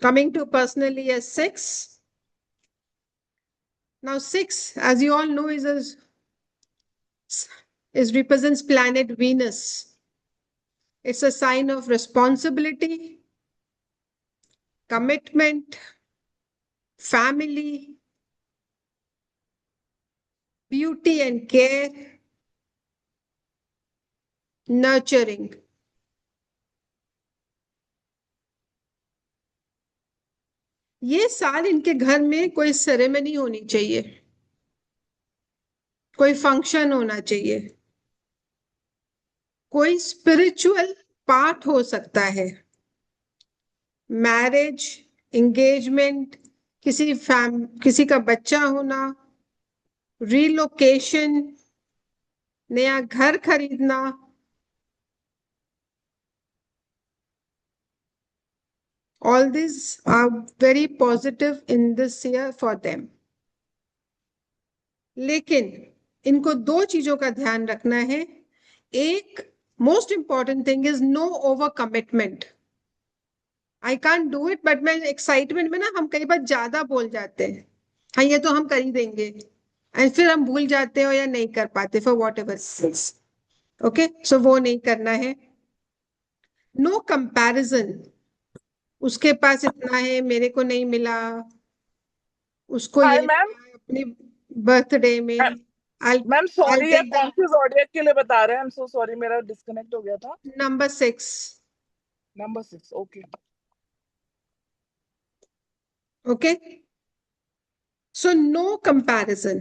Coming to personal year 6. Now 6, as you all know, is represents planet Venus. It's a sign of responsibility, commitment, family, beauty and care, nurturing. ये साल इनके घर में कोई ceremony होनी चाहिए, कोई फंक्शन होना चाहिए, कोई स्पिरिचुअल पार्ट हो सकता है, मैरिज, एंगेजमेंट, किसी का बच्चा होना, रिलोकेशन, नया घर खरीदना, all these are very positive in this year for them. लेकिन इनको दो चीजों का ध्यान रखना है. एक most important thing is no over commitment. I can't do it, but मैं एक्साइटमेंट में ना हम कई बार ज्यादा बोल जाते हैं, हाँ ये तो हम कर ही देंगे, एंड फिर हम भूल जाते हो या नहीं कर पाते for whatever. Okay, so वो नहीं करना है. No comparison. उसके पास इतना है, मेरे को नहीं मिला, उसको हाय ये मैम. मिला अपनी बर्थडे में. मैम सॉरी, ये कौन सी ऑडियो के लिए बता रहे हैं? आई एम सो सॉरी, मेरा डिस्कनेक्ट हो गया था. Number 6. Number 6, okay. Okay, so no comparison.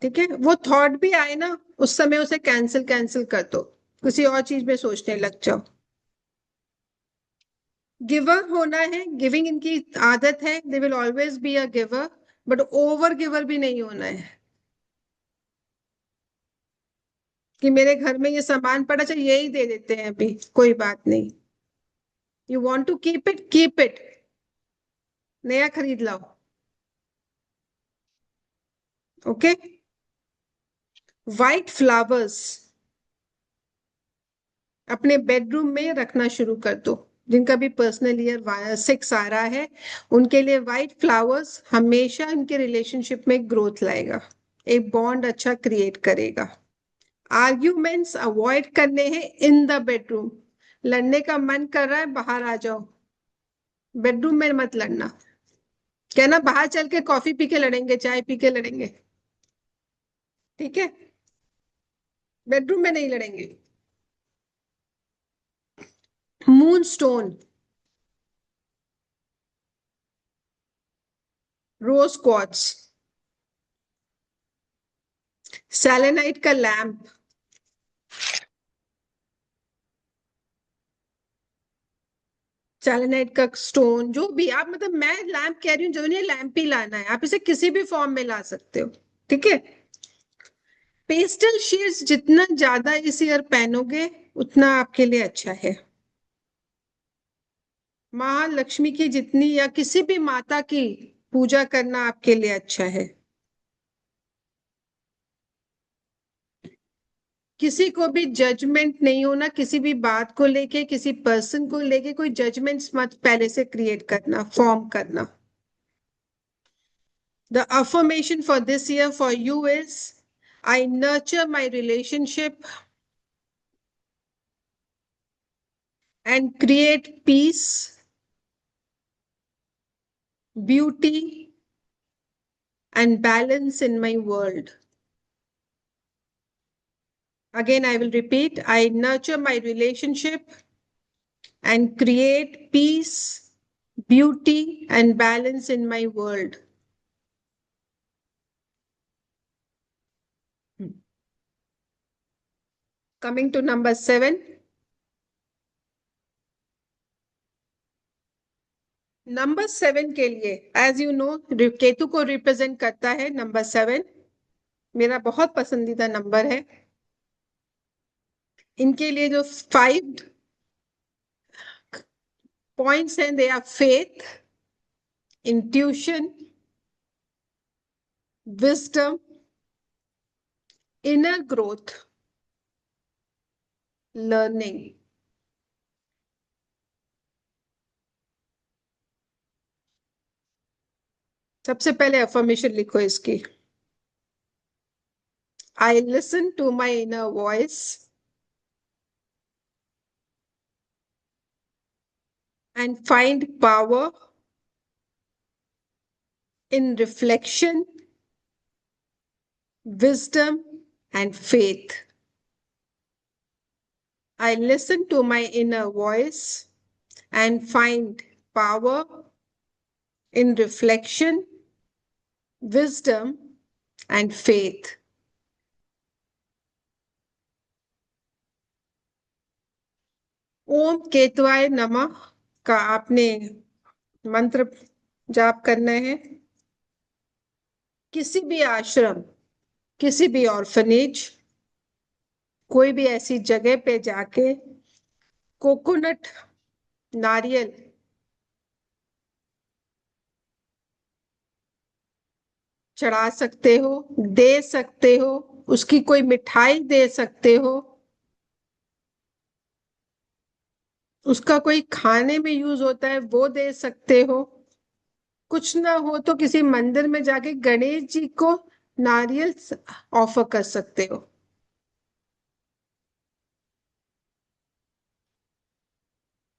ठीक है, वो थॉट भी आए ना उस समय उसे कैंसिल कर दो, किसी और चीज में सोचने लग जाओ. गिवर होना है, गिविंग इनकी आदत है, they will always be a giver, but over giver भी नहीं होना है कि मेरे घर में ये सामान पड़ा चाहिए यही दे देते हैं अभी, कोई बात नहीं. You want to keep it, नया खरीद लाओ. ओके. व्हाइट फ्लावर्स अपने बेडरूम में रखना शुरू कर दो. जिनका भी पर्सनल ईयर 6 आ रहा है उनके लिए व्हाइट फ्लावर्स हमेशा इनके रिलेशनशिप में ग्रोथ लाएगा, एक बॉन्ड अच्छा क्रिएट करेगा. आर्ग्यूमेंट्स अवॉइड करने हैं इन द बेडरूम. लड़ने का मन कर रहा है बाहर आ जाओ, बेडरूम में मत लड़ना. कहना बाहर चल के कॉफी पी के लड़ेंगे, चाय पी के लड़ेंगे, ठीक है, बेडरूम में नहीं लड़ेंगे. Moon stone, rose quartz, selenite का लैम्प, सेलेनाइट का स्टोन, जो भी आप, मतलब मैं लैम्प कह रही हूँ, जो नहीं लैम्प ही लाना है, आप इसे किसी भी फॉर्म में ला सकते हो. ठीक है. पेस्टल शेड्स जितना ज्यादा इस ईयर पहनोगे उतना आपके लिए अच्छा है. महालक्ष्मी की जितनी या किसी भी माता की पूजा करना आपके लिए अच्छा है. किसी को भी जजमेंट नहीं होना, किसी भी बात को लेके, किसी पर्सन को लेके कोई जजमेंट्स मत पहले से क्रिएट करना, फॉर्म करना. The affirmation for this year for you is, I nurture my relationship and create peace, beauty, and balance in my world. Again, I will repeat, I nurture my relationship and create peace, beauty, and balance in my world. Coming to number 7. Number 7 के लिए, as you know, Ketu को represent करता है number 7. मेरा बहुत पसंदीदा number है. इनके लिए जो 5 points हैं, they are faith, intuition, wisdom, inner growth, learning. सबसे पहले अफर्मेशन लिखो इसकी। I listen to my inner voice and find power in reflection, wisdom, and faith. I listen to my inner voice and find power in reflection, wisdom, and faith. ओम केतवाय नमः का आपने मंत्र जाप करना है। किसी भी आश्रम, किसी भी ऑर्फनेज, कोई भी ऐसी जगह पे जाके कोकोनट, नारियल चढ़ा सकते हो, दे सकते हो, उसकी कोई मिठाई दे सकते हो, उसका कोई खाने में यूज होता है वो दे सकते हो। कुछ ना हो तो किसी मंदिर में जाके गणेश जी को नारियल ऑफर कर सकते हो।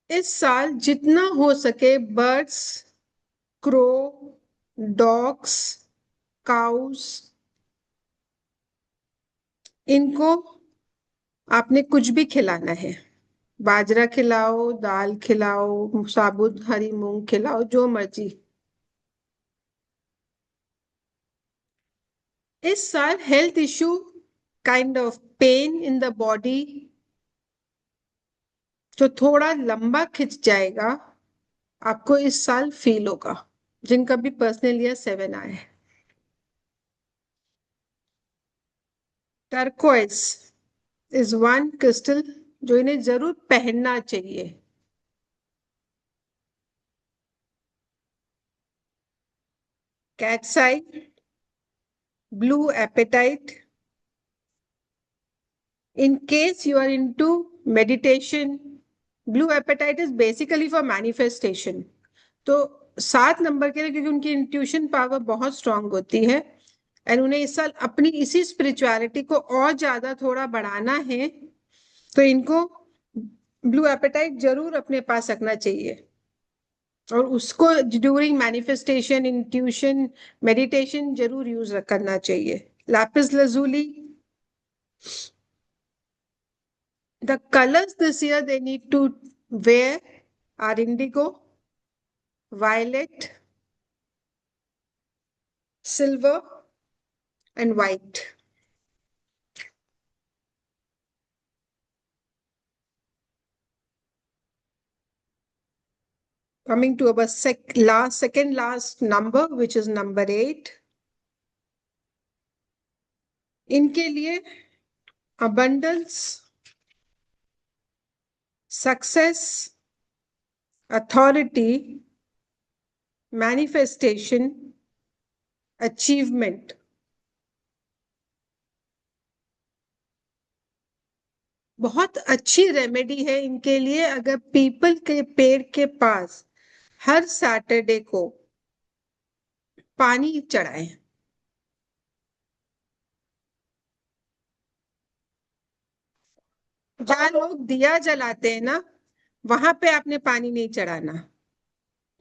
इस साल जितना हो सके बर्ड्स, क्रो, डॉग्स, काउस, इनको आपने कुछ भी खिलाना है। बाजरा खिलाओ, दाल खिलाओ, साबुत हरी मूंग खिलाओ, जो मर्जी। इस साल health issue, kind of pain in the body जो थोड़ा लंबा खिंच जाएगा, आपको इस साल फील होगा। जिनका भी पर्सनल ईयर 7 आए। टर्कोइज इज वन क्रिस्टल जो इन्हें जरूर पहनना चाहिए। Cat's eye, blue apatite. In case you are into meditation, blue appetite is basically for manifestation. तो 7 नंबर के लिए, क्योंकि उनकी इंट्यूशन पावर बहुत स्ट्रांग होती है एंड उन्हें इस साल अपनी इसी स्पिरिचुअलिटी को और ज्यादा थोड़ा बढ़ाना है, तो इनको ब्लू एपेटाइट जरूर अपने पास रखना चाहिए और उसको ड्यूरिंग मैनिफेस्टेशन, इंट्यूशन, मेडिटेशन जरूर यूज करना चाहिए। Lapis lazuli, the colors this year they need to wear are indigo, violet, silver, and white. Coming to our second last number, which is number 8. इनके लिए abundance, success, authority, manifestation, achievement बहुत अच्छी remedy है इनके लिए। अगर people के पेड़ के पास हर सैटरडे को पानी चढ़ाएं। जहाँ लोग दिया जलाते हैं ना, वहां पे आपने पानी नहीं चढ़ाना,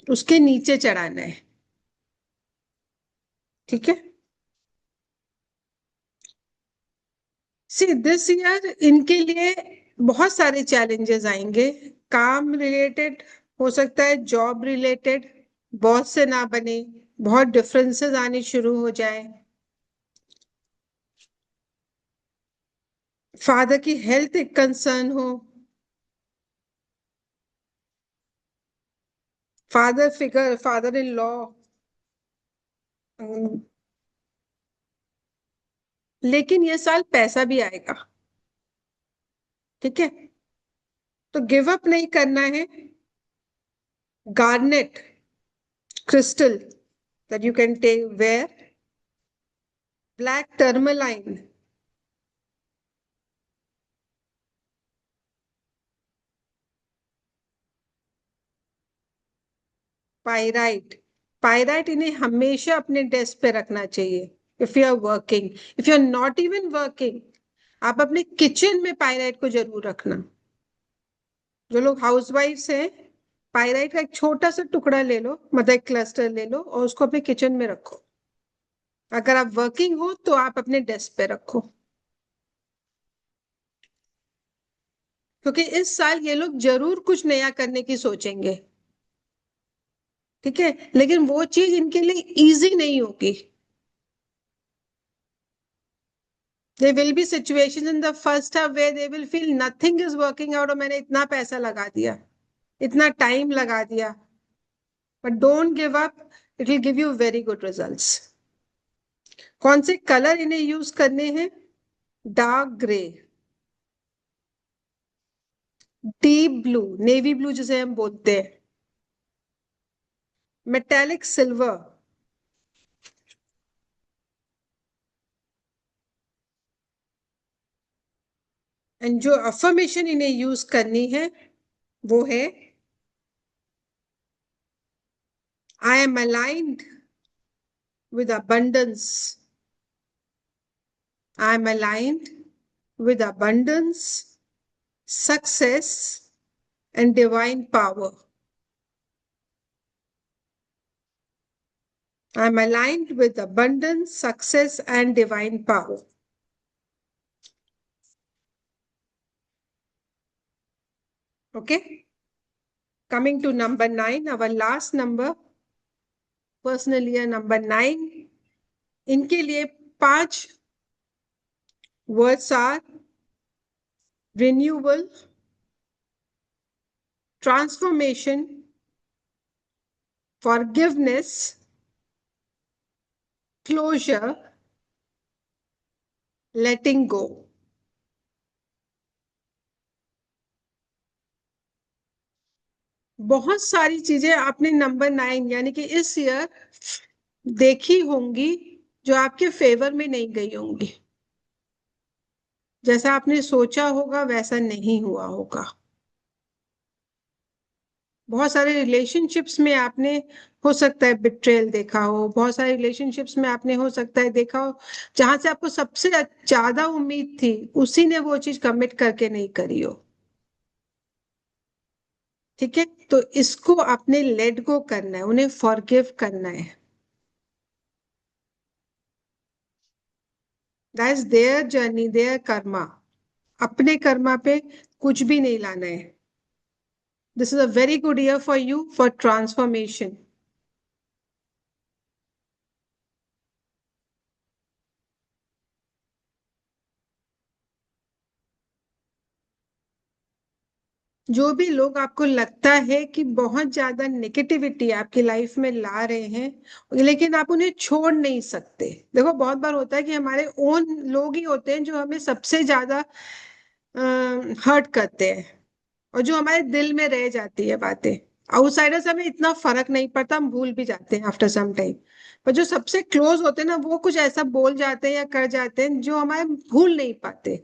उसके नीचे चढ़ाना है। ठीक है। सी दिस ईयर इनके लिए बहुत सारे चैलेंजेस आएंगे। काम रिलेटेड हो सकता है, जॉब रिलेटेड, बॉस से ना बने, बहुत डिफरेंसेस आने शुरू हो जाए, फादर की हेल्थ एक कंसर्न हो, father figure, father in law. लेकिन ये साल पैसा भी आएगा। ठीक है। तो गिव अप नहीं करना है। Garnet crystal that you can take wear, black tourmaline, pyrite, pyrite इन्हें हमेशा अपने डेस्क पे रखना चाहिए। If you are working, if you are not even working, आप अपने किचन में पायराइट को जरूर रखना। जो लोग हाउसवाइफ्स हैं, पायराइट का एक छोटा सा टुकड़ा ले लो, मतलब एक क्लस्टर ले लो और उसको अपने किचन में रखो। अगर आप वर्किंग हो तो आप अपने डेस्क पे रखो, क्योंकि इस साल ये लोग जरूर कुछ नया करने की सोचेंगे, ठीक है, लेकिन वो चीज इनके लिए इजी नहीं होगी। There will be situations in the first half where they will feel nothing is working out और मैंने इतना पैसा लगा दिया, इतना टाइम लगा दिया, but don't give up, it will give you very good results. कौन से कलर इन्हें यूज करने हैं? Dark grey, deep blue, navy blue जिसे हम बोलते हैं, मेटेलिक सिल्वर, एंड जो अफर्मेशन इन्हें यूज करनी है वो है I am aligned with abundance. I am aligned with abundance, success, and divine power. I am aligned with abundance, success, and divine power. Okay. Coming to number 9, our last number, personal year number 9. इनके लिए 5 words are renewal, transformation, forgiveness, closure, letting go. बहुत सारी चीजें आपने number 9 यानी कि इस year देखी होंगी जो आपके फेवर में नहीं गई होंगी। जैसा आपने सोचा होगा वैसा नहीं हुआ होगा। बहुत सारे रिलेशनशिप्स में आपने हो सकता है बिट्रेयल देखा हो, बहुत सारे रिलेशनशिप्स में आपने हो सकता है देखा हो जहां से आपको सबसे ज्यादा उम्मीद थी उसी ने वो चीज कमिट करके नहीं करी हो। ठीक है, तो इसको आपने लेट गो करना है, उन्हें फॉरगिव करना है। That's their journey, their karma. अपने कर्मा पे कुछ भी नहीं लाना है। This is a very good year for you for transformation. जो भी लोग आपको लगता है कि बहुत ज्यादा नेगेटिविटी आपकी लाइफ में ला रहे हैं लेकिन आप उन्हें छोड़ नहीं सकते। देखो बहुत बार होता है कि हमारे ओन लोग ही होते हैं जो हमें सबसे ज्यादा हर्ट करते हैं और जो हमारे दिल में रह जाती है बातें। आउटसाइडर्स हमें इतना फर्क नहीं पड़ता, हम भूल भी जाते हैं आफ्टर सम टाइम, पर जो सबसे क्लोज होते हैं ना वो कुछ ऐसा बोल जाते हैं या कर जाते हैं जो हमारे भूल नहीं पाते।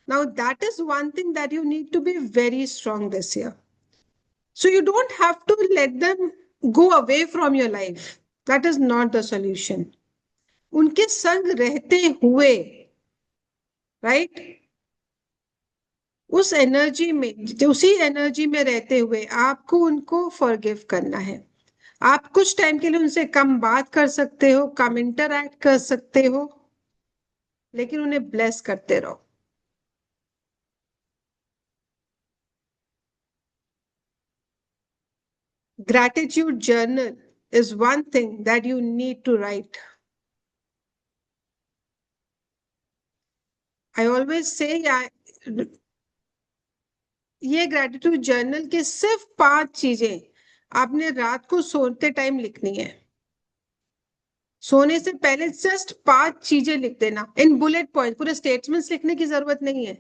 Now, that is one thing that you need to be very strong this year. So, you don't have to let them go away from your life. That is not the solution. उनके संग रहते हुए, right? उस energy में, उसी energy में रहते हुए आपको उनको फॉरगिव करना है। आप कुछ टाइम के लिए उनसे कम बात कर सकते हो, कम इंटरैक्ट कर सकते हो, लेकिन उन्हें ब्लेस करते रहो। Gratitude journal is one thing that you need to write. I always say, ये ग्रेटिट्यूड जर्नल के सिर्फ 5 चीजें आपने रात को सोते टाइम लिखनी है। सोने से पहले जस्ट 5 चीजें लिख देना इन बुलेट पॉइंट, पूरे स्टेटमेंट्स लिखने की जरूरत नहीं है,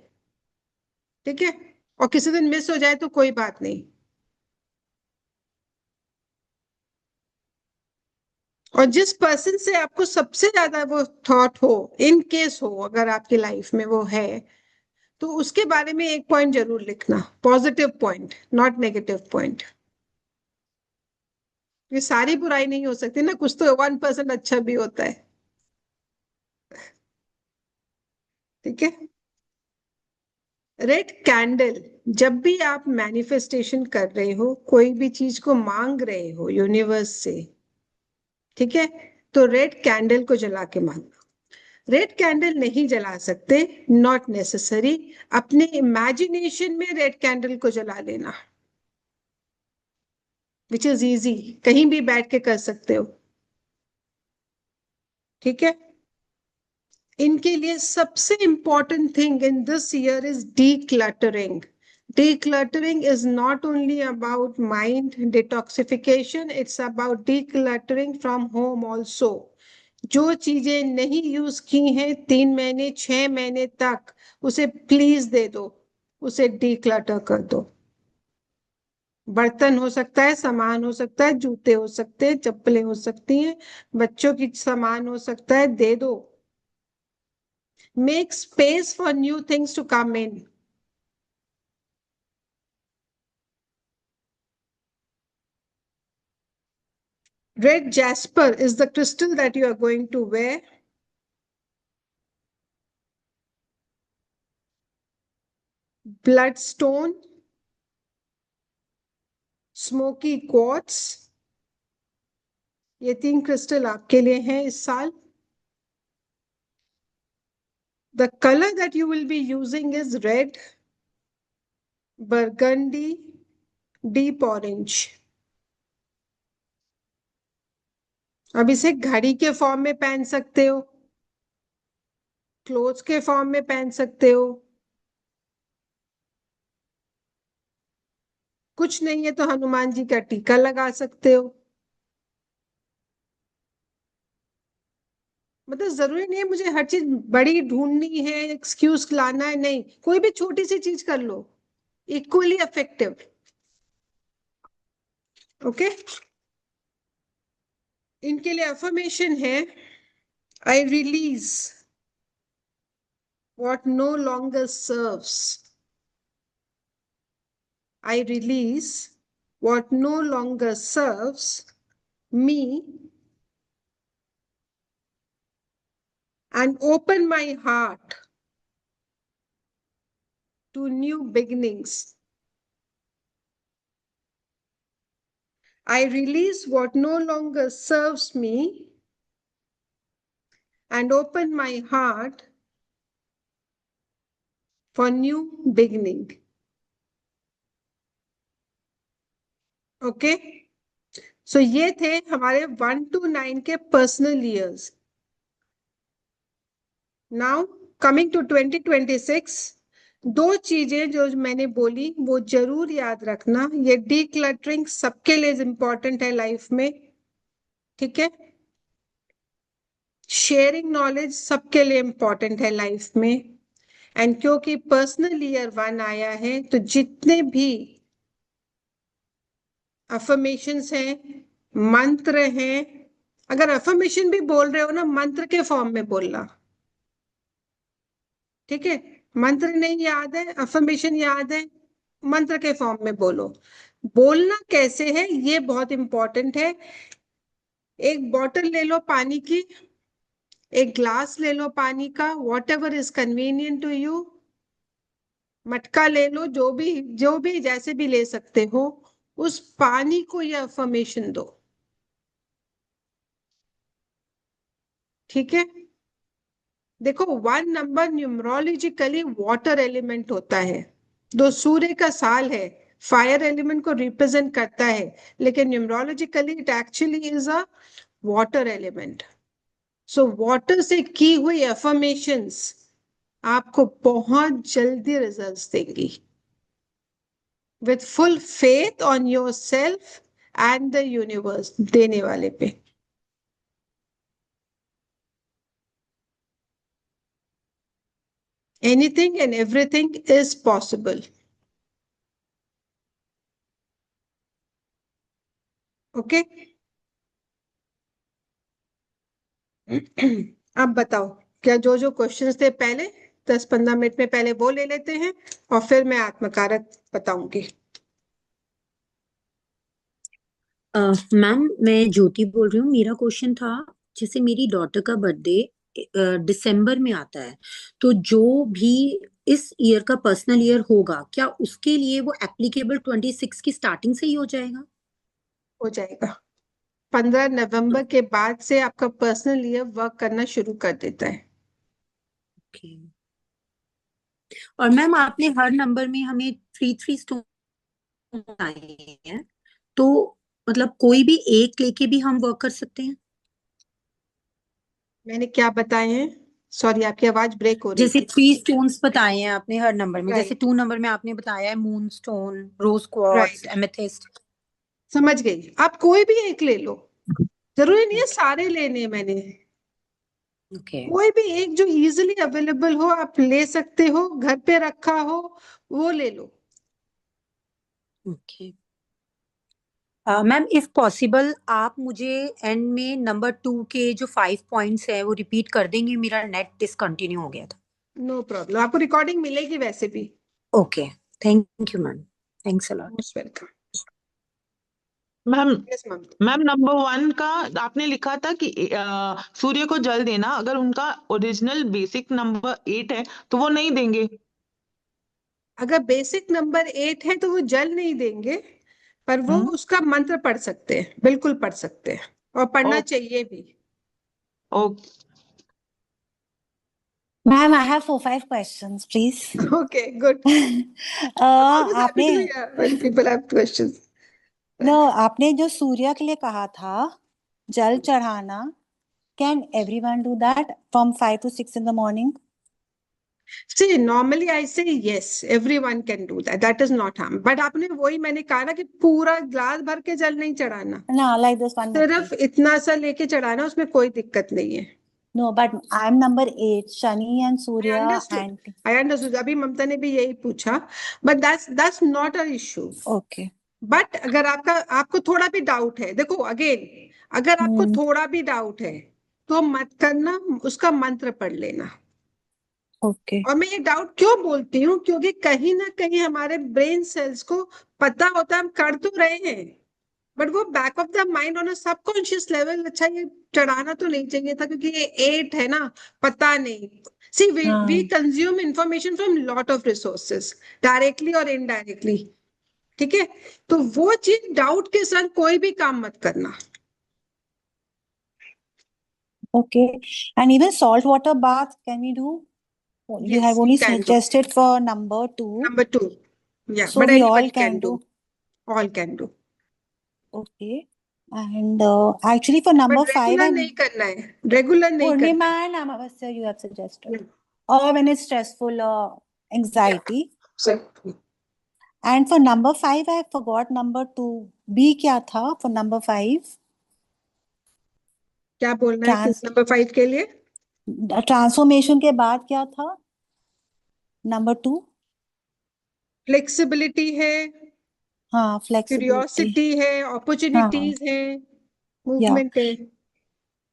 ठीक है। और किसी दिन मिस हो जाए तो कोई बात नहीं। और जिस पर्सन से आपको सबसे ज्यादा वो थॉट हो, इन केस हो अगर आपकी लाइफ में वो है, तो उसके बारे में एक पॉइंट जरूर लिखना, positive point, not negative point. ये सारी बुराई नहीं हो सकती ना, कुछ तो 1% अच्छा भी होता है। ठीक है। रेड कैंडल, जब भी आप मैनिफेस्टेशन कर रहे हो, कोई भी चीज को मांग रहे हो यूनिवर्स से, ठीक है, तो रेड कैंडल को जला के मांगना। रेड कैंडल नहीं जला सकते, नॉट नेसेसरी। अपने इमेजिनेशन में रेड कैंडल को जला लेना, विच इज इजी, कहीं भी बैठ के कर सकते हो। ठीक है। इनके लिए सबसे important thing in this year is decluttering. Decluttering is not only about mind detoxification, it's about decluttering from home also. जो चीजें नहीं यूज की हैं 3 महीने 6 महीने तक, उसे प्लीज दे दो, उसे declutter कर दो। बर्तन हो सकता है, सामान हो सकता है, जूते हो सकते हैं, चप्पलें हो सकती हैं, बच्चों की सामान हो सकता है, दे दो। Make space for new things to come in. Red jasper is the crystal that you are going to wear. Bloodstone, smoky quartz, ये 3 क्रिस्टल आपके लिए हैं इस साल। The color that you will be using is red, burgundy, deep orange. अब इसे घड़ी के फॉर्म में पहन सकते हो, क्लोथ्स के फॉर्म में पहन सकते हो, कुछ नहीं है तो हनुमान जी का टीका लगा सकते हो। मतलब जरूरी नहीं है मुझे हर चीज बड़ी ढूंढनी है, एक्सक्यूज लाना है, नहीं, कोई भी छोटी सी चीज कर लो, इक्वली इफेक्टिव। ओके। इनके लिए अफर्मेशन है, I release what no longer serves. I release what no longer serves me and open my heart to new beginnings. I release what no longer serves me and open my heart for new beginning. Okay? So ये थे हमारे 1 to 9 के personal years. Now coming to 2026, दो चीजें जो मैंने बोली वो जरूर याद रखना। ये डीक्लटरिंग सबके लिए इंपॉर्टेंट है लाइफ में, ठीक है। शेयरिंग नॉलेज सबके लिए इंपॉर्टेंट है लाइफ में। एंड क्योंकि पर्सनल ईयर 1 आया है, तो जितने भी अफर्मेशंस हैं, मंत्र हैं, अगर अफर्मेशन भी बोल रहे हो ना, मंत्र के फॉर्म में बोलना, ठीक है। मंत्र नहीं याद है, अफर्मेशन याद है, मंत्र के फॉर्म में बोलो। बोलना कैसे है ये बहुत इंपॉर्टेंट है। एक बॉटल ले लो पानी की, एक ग्लास ले लो पानी का, whatever is convenient to you, मटका ले लो, जो भी जैसे भी ले सकते हो, उस पानी को ये अफर्मेशन दो, ठीक है। देखो 1 नंबर न्यूमरोलॉजिकली वाटर एलिमेंट होता है, दो सूर्य का साल है, फायर एलिमेंट को रिप्रेजेंट करता है, लेकिन numerologically it actually is a water element. So water से की हुई अफर्मेशंस आपको बहुत जल्दी रिजल्ट्स देंगी, with full faith on your self and the universe, देने वाले पे। Anything and everything is possible. Okay. अब बताओ, क्या जो जो क्वेश्चंस थे पहले 10-15 मिनट में पहले वो ले लेते हैं, और फिर मैं आत्मकारक बताऊंगी। मैम मैं ज्योति बोल रही हूँ। मेरा क्वेश्चन था, जैसे मेरी डॉटर का बर्थडे दिसंबर में आता है, तो जो भी इस ईयर का पर्सनल ईयर होगा, क्या उसके लिए वो एप्लीकेबल 26 की स्टार्टिंग से ही हो जाएगा? हो जाएगा। 15 नवंबर के बाद से आपका पर्सनल ईयर वर्क करना शुरू कर देता है। ओके। और मैम आपने हर नंबर में हमें 3 स्टोन आए हैं, तो मतलब कोई भी एक लेके भी हम वर्क कर सकते हैं? मैंने क्या बताए हैं? सॉरी, आपकी आवाज ब्रेक हो रही जैसे थी। 3 स्टोन्स बताए हैं आपने हर नंबर में, जैसे राइट 2 नंबर में आपने बताया है मून स्टोन, रोज क्वार्ट्ज, राइट, एमेथिस्ट। समझ गई। आप कोई भी एक ले लो, जरूरी नहीं है सारे लेने हैं मैंने। ओके। कोई भी एक जो इजीली अवेलेबल हो आप ले सकते हो, घर पे रखा हो वो ले लो। ओके मैम, इफ पॉसिबल आप मुझे एंड में नंबर 2 के जो 5 पॉइंट्स है वो रिपीट कर देंगे, मेरा नेट डिसकंटिन्यू हो गया था। नो प्रॉब्लम, आपको रिकॉर्डिंग मिलेगी वैसे भी। Okay, thank you ma'am, thanks a lot. Most welcome. Ma'am yes ma'am. Ma'am number 1 का आपने लिखा था कि सूर्य को जल देना, अगर उनका ओरिजिनल बेसिक नंबर 8 है तो वो नहीं देंगे। अगर बेसिक नंबर 8 है तो वो जल नहीं देंगे, पर वो उसका मंत्र पढ़ सकते हैं, बिल्कुल पढ़ सकते हैं, और पढ़ना चाहिए भी। Okay Ma'am, I have 4-5 questions, please. Okay good. Always happy आपने to hear when people have questions. आपने जो सूर्य के लिए कहा था जल चढ़ाना, can everyone do that from 5 to 6 in the morning? See, normally I say yes, everyone can do that. That is not harm. But आपने वही मैंने कहा ना कि पूरा ग्लास भर के जल नहीं चढ़ाना, No, like this one. सिर्फ इतना सा लेके चढ़ाना, उसमें कोई दिक्कत नहीं है। No, but I'm number 8, Shani and I Surya understood. and I understood. अभी ममता ने भी यही पूछा, but that's not an issue. okay. But अगर आपको थोड़ा भी डाउट है, देखो अगेन, अगर आपको थोड़ा भी डाउट है तो मत करना, उसका मंत्र पढ़ लेना। Okay. और मैं ये डाउट क्यों बोलती हूँ, क्योंकि कहीं ना कहीं हमारे ब्रेन सेल्स को पता होता है हम कर तो रहे हैं, बट वो back of the mind on a subconscious level, अच्छा ये चढ़ाना तो नहीं चाहिए था क्योंकि ये 8 है ना, पता नहीं। See we consume information from lot of resources, directly और इनडायरेक्टली, ठीक है? तो वो चीज डाउट के साथ कोई भी काम मत करना। Okay. And even salt water bath, can we do? You Yes, have you only can do. suggested for number 2. Number 2, yeah, So but we all anybody can can do. All can do. Okay. And actually for But number 5 regular and नहीं करना है, regular नहीं करना Purnima है। and Amavasya you have suggested. Yeah. Or when it's stressful or anxiety. So, And for number 5, I forgot number 2. B क्या था for number 5? क्या बोलना है किस नंबर 5 के लिए? ट्रांसफॉर्मेशन के बाद क्या था नंबर 2? फ्लेक्सिबिलिटी है, हाँ, फ्लेक्सिबिलिटी. क्यूरियोसिटी है, अपॉर्चुनिटीज है, मूवमेंट है।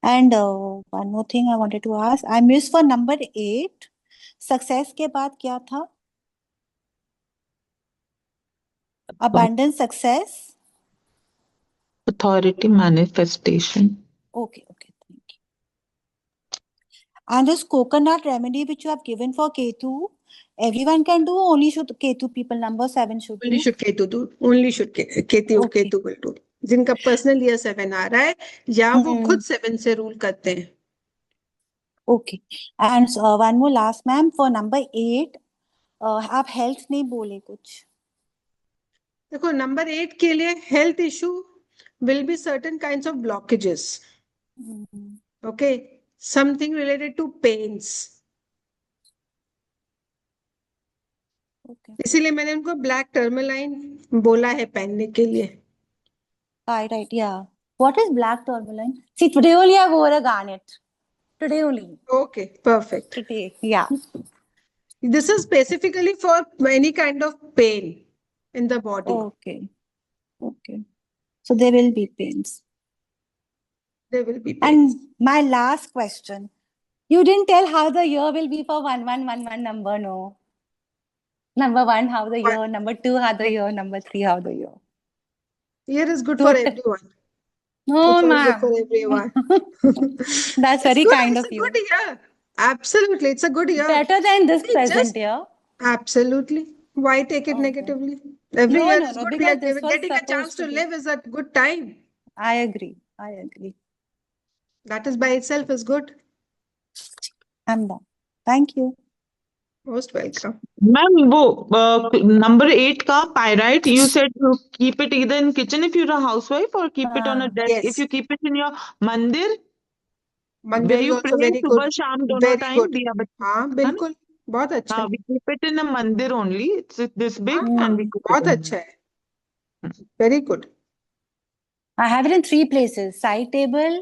And one more thing I wanted to ask. I missed for number 8. Success के बाद क्या था? Abundant success. authority manifestation. Okay, thank you. And this coconut remedy which you have given for Ketu, everyone can do, only should Ketu people number 7 should Only do? should Ketu do. Only should Ketu Okay. Ketu will do. जिनका personal year 7 आ रहा है या वो खुद 7 से rule करते हैं। Okay. And one more last ma'am, for number 8, आप हेल्थ नहीं बोले कुछ. देखो नंबर 8 के लिए health issue will be certain kinds of blockages. Okay, something related to pains. Okay. इसीलिए मैंने उनको ब्लैक टर्मलाइन बोला है पहनने के लिए। Right, yeah. What is black tourmaline? See, today only I wore a garnet. Today only. Okay, perfect. Today, yeah. This is specifically for any kind of pain in the body. Okay. So there will be pains. There will be And pains. my last question. You didn't tell how the year will be for 1111 number, no? Number 1, how the year. Number 2, how the year. Number 3, how the year. Year is good for Total. everyone. No, It's all good ma'am. for everyone. That's very It's good. kind It's of a you. good year. Absolutely, it's a good year. Better than this See, present just year. absolutely. Why take it Okay. negatively? Every No, year no, is no, good. We are because this was getting a chance supposed to to be. live is a good time. I agree. I agree. That is by itself is good. I'm done. Thank you. Most welcome. Ma'am वो number 8 का pyrite you said to keep it either in kitchen if you're a housewife or keep it on a desk Yes. if you keep it in your मंदिर Mandir where is you also pray very सुबह good. शाम दोनों Very time good. दिया बत्ती हाँ है ना बिल्कुल बहुत अच्छा हाँ है. we keep it in a मंदिर only it's this big हाँ and we keep it बहुत in अच्छा है. Very good. I have it in 3 places: side table,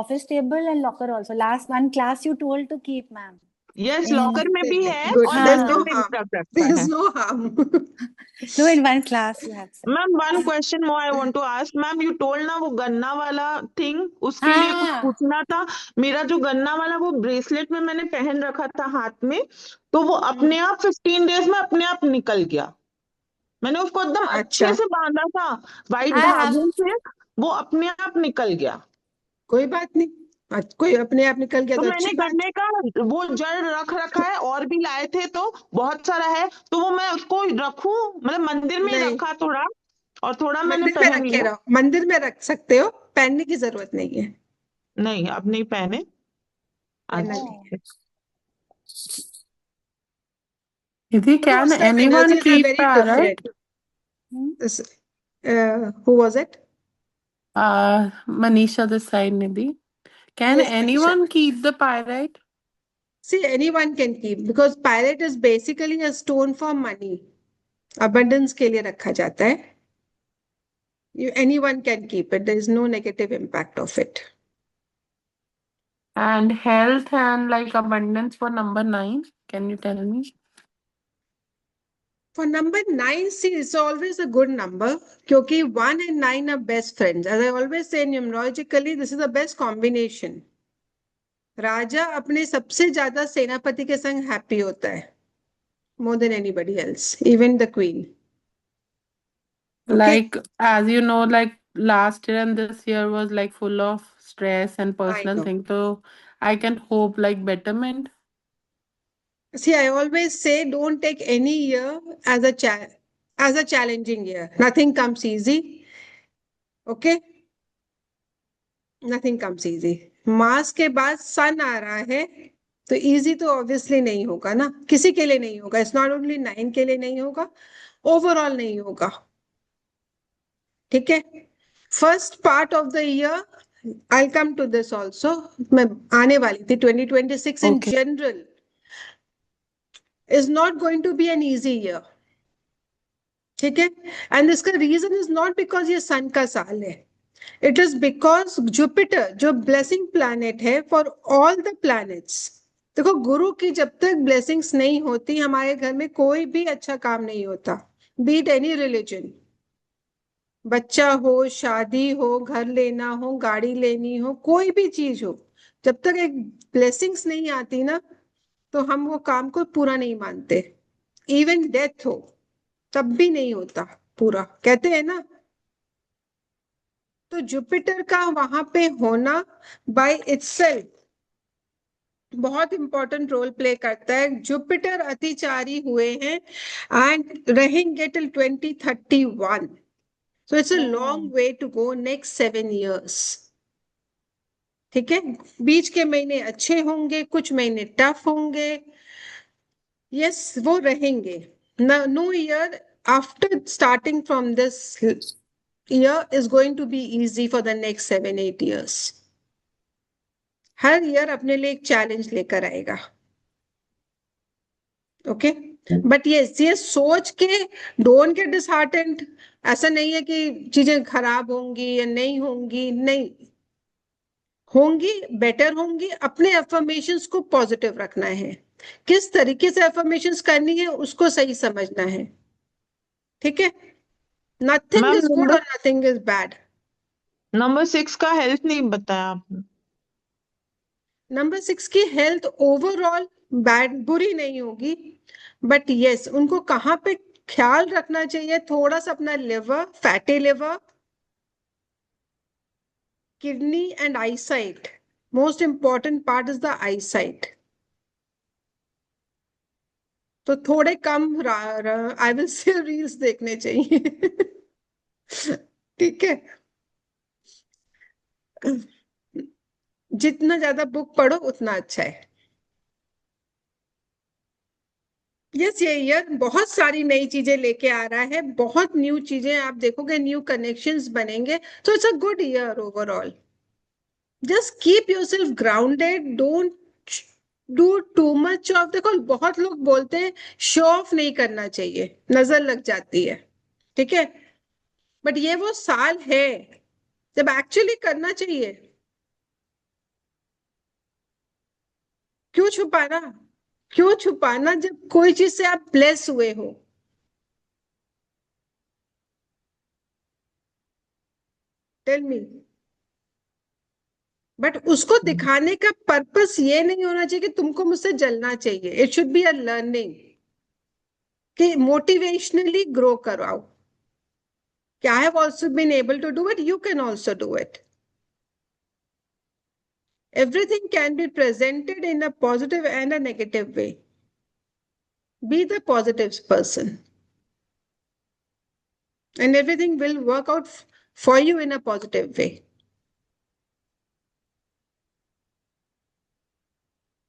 office table, and locker also. Last one class you told to keep, ma'am. yes In locker में भी है Good. और There's मंदिर no में भी harm. रख रखा There's है no harm. no, in one class you have said. Ma'am one question more I want to ask ma'am you told ना वो गन्ना वाला थिंग उसके लिए कुछ हाँ पूछना था मेरा जो गन्ना वाला वो ब्रेसलेट में मैंने पहन रखा था हाथ में तो वो अपने आप 15 डेज में अपने आप निकल गया मैंने उसको एकदम अच्छा अच्छे से बांधा था वाइट I have धागे से वो अपने आप निकल गया कोई बात नहीं. कोई अपने आप निकल गया तो तो मैंने अच्छी बात. गन्ने का वो जड़ रख रखा है और भी लाए थे तो बहुत सारा है तो वो मैं उसको रखूं मतलब मंदिर में ही नहीं रखा थोड़ा और थोड़ा मैंने मंदिर में पहन रखे लिया रहो. मंदिर में रख सकते हो. पहनने की जरूरत नहीं है. नहीं अब नहीं पहने पहनना अच्छा नहीं है. Nidhi, No, can उस time anyone energies are keep very parrot? different. Hmm? Who was it? Manisha this side, Nidhi. Can Yes, Manisha. anyone keep the pyrite? See, anyone can keep because pirate is basically a stone for money. Abundance के लिए रखा जाता है. Anyone can keep it. There is no negative impact of it. And health and like abundance for number 9. Can you tell me? For number 9, see, it's always a good number. क्योंकि 1 and 9 are best friends. As I always say, numerologically, this is the best combination. राजा अपने सबसे ज्यादा सेनापति के संग happy होता है. More than anybody else, even the queen. Okay. Like, as you know, like last year and this year was like full of stress and I personal know. things. So I can hope like betterment. See, I always say don't take any year as a challenging year. Nothing comes easy. Okay? Nothing comes easy. Mars के बाद सन आ रहा है तो easy तो obviously नहीं होगा ना. किसी के लिए नहीं होगा. इट्स नॉट ओनली 9 के लिए नहीं होगा. ओवरऑल नहीं होगा. ठीक है. First part of the year I come to this also. मैं आने वाली थी 2026 in Okay. general is not going to be an easy year. ठीक है. एंड इसका रीजन इज नॉट बिकॉज ये सन का साल है. इट इज बिकॉज जुपिटर जो ब्लेसिंग प्लैनेट है फॉर ऑल द प्लैनेट्स. देखो गुरु की जब तक ब्लेसिंग्स नहीं होती हमारे घर में कोई भी अच्छा काम नहीं होता. Beat any religion. बच्चा हो, शादी हो, घर लेना हो, गाड़ी लेनी हो, कोई भी चीज हो, जब तक एक ब्लेसिंग्स नहीं आती ना तो हम वो काम को पूरा नहीं मानते. इवन डेथ हो तब भी नहीं होता पूरा. कहते हैं ना. तो जुपिटर का वहां पे होना बाय इटसेल्फ बहुत इंपॉर्टेंट रोल प्ले करता है. जुपिटर अतिचारी हुए हैं एंड रहेंगे till 2031. So it's a long way to go next 7 years. ठीक है. बीच के महीने अच्छे होंगे, कुछ महीने टफ होंगे. यस वो रहेंगे. No year after starting from this year is going to be easy for the next 7-8 years. Her year अपने लिए एक चैलेंज लेकर आएगा. ओके. बट ये सोच के डोंट गेट डिसहार्टेंड. ऐसा नहीं है कि चीजें खराब होंगी या नहीं होंगी. नहीं होंगी, बेटर होंगी. अपने अफर्मेशंस को पॉजिटिव रखना है. किस तरीके से अफर्मेशंस करनी है उसको सही समझना है. ठीक है. नथिंग मैम इज गुड और नथिंग इज बैड. नंबर 6 का हेल्थ नहीं बताया आपने नंबर 6 की हेल्थ ओवरऑल बैड बुरी नहीं होगी. बट यस उनको कहाँ पे ख्याल रखना चाहिए. थोड़ा सा अपना liver, fatty liver kidney and eyesight. Most important part is the eyesight. तो थोड़े कम आई विल से रील्स देखने चाहिए. ठीक है. जितना ज्यादा बुक पढ़ो उतना अच्छा है. यस, ये ईयर बहुत सारी नई चीजें लेके आ रहा है, बहुत न्यू चीजें आप देखोगे, न्यू कनेक्शंस बनेंगे. तो it's a good year overall. Just keep yourself grounded, don't do too much of. देखो बहुत लोग बोलते हैं शो ऑफ नहीं करना चाहिए, नजर लग जाती है. ठीक है, बट ये वो साल है जब एक्चुअली करना चाहिए. क्यों छुपाना, क्यों छुपाना जब कोई चीज से आप ब्लेस हुए हो. Tell me. बट उसको दिखाने का पर्पस ये नहीं होना चाहिए कि तुमको मुझसे जलना चाहिए. It should be a learning कि मोटिवेशनली ग्रो कराओ कि I have also been able to do it, you can also do it. Everything can be presented in a positive and a negative way. Be the positive person. And everything will work out for you in a positive way.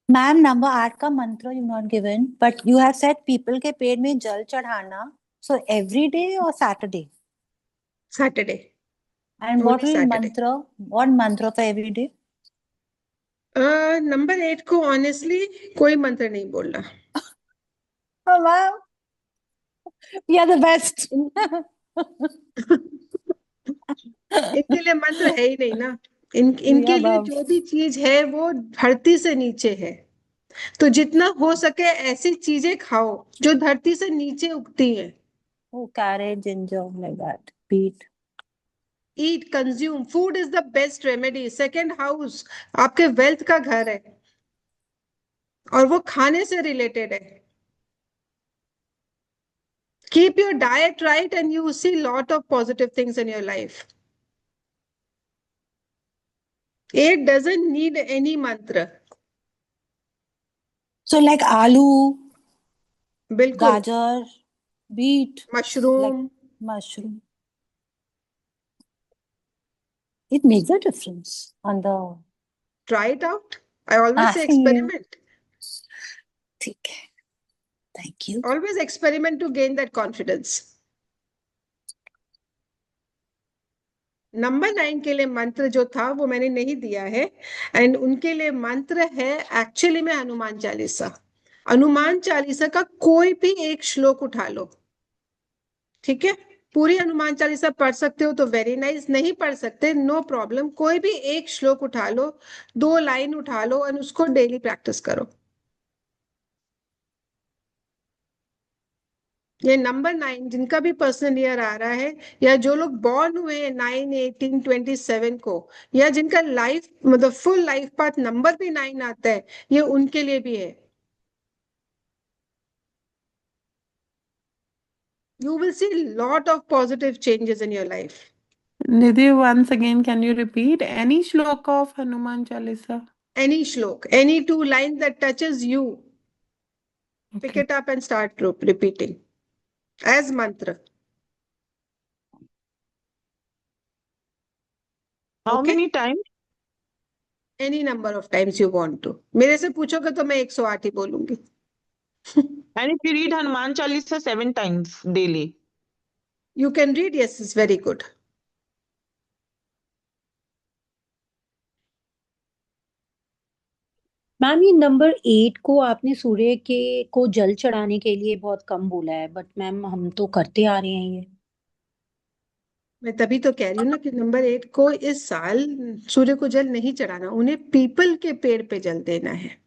Ma'am number 8 का मंत्र you not given, but you have said पीपल के पेड़ में जल चढ़ाना. So every day और Saturday? Saturday. And what Only will Saturday. Mantra, what mantra for every day? Number 8 को ऑनेस्टली कोई मंत्र नहीं बोलना. Ma'am we are the best. इनके लिए मंत्र है ही नहीं ना. इनके लिए जो भी चीज है वो धरती से नीचे है. तो जितना हो सके ऐसी चीजें खाओ जो धरती से नीचे उगती हैं. Oh, carrot, ginger, like that. Beet. Eat, consume. Food is the best remedy. Second house आपके वेल्थ का घर है और वो खाने से रिलेटेड है. Keep your diet right and you will see lot of positive things in your life. It doesn't need any mantra. So like aloo, बिल्कुल. gajar, beet, Mushroom. like mushroom. It makes a difference on the. Try it out. I always say Asking you. experiment. ठीक है. Thank you. Always experiment to gain that confidence. Number 9 के लिए मंत्र जो था वो मैंने नहीं दिया है. एंड उनके लिए मंत्र है एक्चुअली में हनुमान चालीसा. हनुमान चालीसा का कोई भी एक श्लोक उठा लो. ठीक है, पूरी हनुमान चालीसा पढ़ सकते हो तो वेरी नाइस, नहीं पढ़ सकते नो प्रॉब्लम. कोई भी एक श्लोक उठा लो, 2 लाइन उठा लो और उसको डेली प्रैक्टिस करो. ये नंबर 9 जिनका भी पर्सनल ईयर आ रहा है, या जो लोग बॉर्न हुए हैं 9, 18, 27 को, या जिनका लाइफ मतलब फुल लाइफ पाथ नंबर भी 9 आता है, ये उनके लिए भी है. You will see lot of positive changes in your life. Nidhi, once again, can you repeat any shloka of Hanuman Chalisa? Any shlok, any 2 lines that touches you, pick Okay. it up and start repeating as mantra. How Okay? many times? Any number of times you want to. मेरे से पूछोगे तो मैं 108 ही बोलूंगी. And if you read Hanuman Chalisa 7 times daily. You can read, yes, it's very good. Ma'am ये number 8 को आपने सूर्य के को जल चढ़ाने के लिए बहुत कम बोला है, बट मैम हम तो करते आ रहे हैं ये. मैं तभी तो कह रही हूँ ना कि नंबर 8 को इस साल सूर्य को जल नहीं चढ़ाना, उन्हें पीपल के पेड़ पे जल देना है.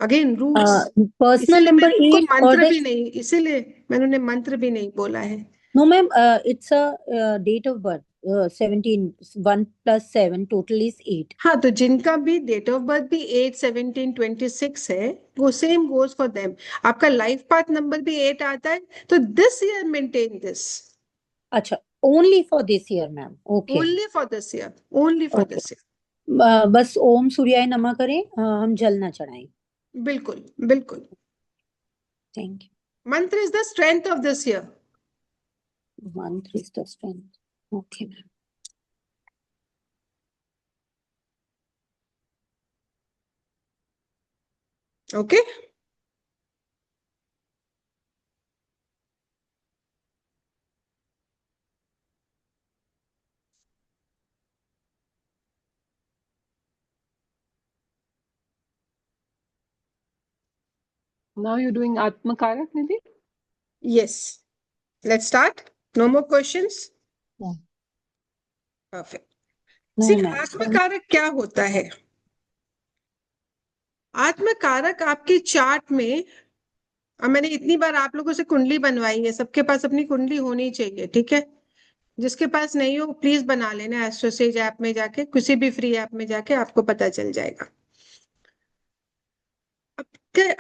Again roots. पर्सनल नंबर 8 और मंत्र भी नहीं, इसीलिए मैंने उन्हें मंत्र भी नहीं बोला है. No ma'am, it's a date of birth 17, 1 + 7 total is 8. हाँ, तो जिनका भी डेट ऑफ बर्थ भी 8, 17, 26 है, वो सेम गोज फॉर देम. आपका लाइफ पाथ नंबर भी 8 आता है, तो दिस ईयर मेंटेन दिस. अच्छा, only for this year ma'am, okay. Only for this year, only for okay, this year. बस ओम सूर्याय नमः करें, हम जल ना चढ़ाएं। बिल्कुल बिल्कुल। Thank mantra is the strength of this year. You. Mantra is the strength, okay ma'am. Okay, Now you're doing Atmakarak, Nidhi? yes, let's start. No more questions? Yeah. Perfect. No, See, ma'am. आत्मकारक क्या होता है? आत्मकारक आपके चार्ट में, अब मैंने इतनी बार आप लोगों से कुंडली बनवाई है, सबके पास अपनी कुंडली होनी चाहिए, ठीक है? जिसके पास नहीं हो प्लीज बना लेना, एस्ट्रोसेज ऐप में जाके, किसी भी फ्री ऐप में जाके आपको पता चल जाएगा।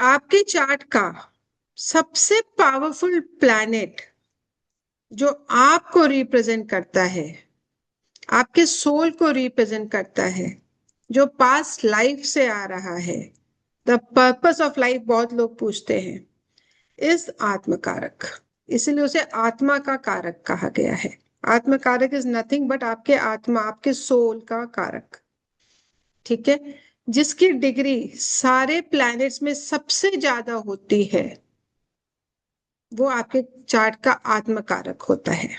आपके चार्ट का सबसे पावरफुल प्लैनेट जो आपको रिप्रेजेंट करता है, आपके सोल को रिप्रेजेंट करता है, जो पास्ट लाइफ से आ रहा है, द पर्पस ऑफ लाइफ बहुत लोग पूछते हैं, इस आत्मकारक, इसलिए उसे आत्मा का कारक कहा गया है। आत्मकारक इज नथिंग बट आपके आत्मा, आपके सोल का कारक, ठीक है? जिसकी डिग्री सारे प्लैनेट्स में सबसे ज्यादा होती है, वो आपके चार्ट का आत्मकारक होता है,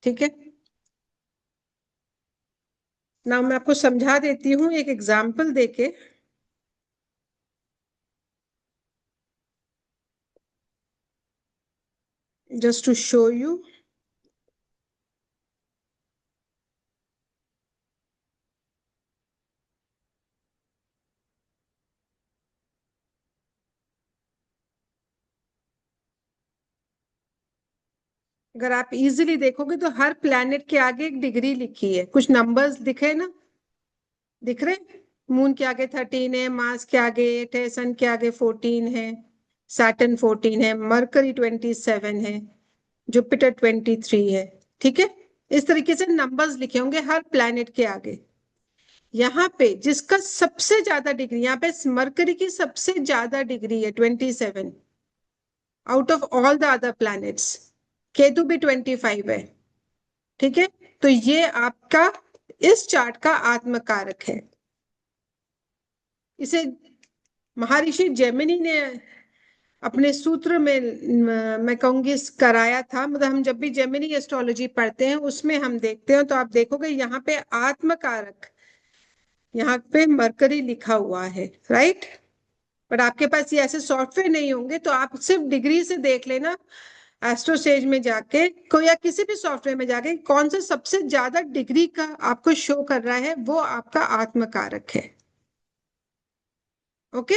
ठीक है? ना मैं आपको समझा देती हूँ एक एग्जाम्पल देके। जस्ट टू शो यू, अगर आप इजीली देखोगे तो हर प्लैनेट के आगे एक डिग्री लिखी है, कुछ नंबर्स दिखे ना, दिख रहे? मून के आगे 13 है, मार्स के आगे 8 है, सन के आगे 14 है, सैटर्न 14 है, मरकरी 27 है, जुपिटर 23 है, ठीक है? इस तरीके से नंबर्स लिखे होंगे हर प्लैनेट के आगे। यहाँ पे जिसका सबसे ज्यादा डिग्री, यहाँ पे मरकरी की सबसे ज्यादा डिग्री है 27 out of all the other planets. Ketu भी 25 है, ठीक है? तो ये आपका इस चार्ट का आत्मकारक है। इसे महर्षि जेमिनी ने अपने सूत्र में मैं कहूंगी कराया था। मतलब हम जब भी जेमिनी एस्ट्रोलॉजी पढ़ते हैं उसमें हम देखते हैं, तो आप देखोगे यहाँ पे आत्मकारक, यहाँ पे मरकरी लिखा हुआ है, राइट? बट आपके पास ये ऐसे सॉफ्टवेयर नहीं होंगे, तो आप सिर्फ डिग्री से देख लेना एस्ट्रोसेज में जाके, कोई या किसी भी सॉफ्टवेयर में जाके, कौन सा सबसे ज्यादा डिग्री का आपको शो कर रहा है, वो आपका आत्मकारक है। ओके,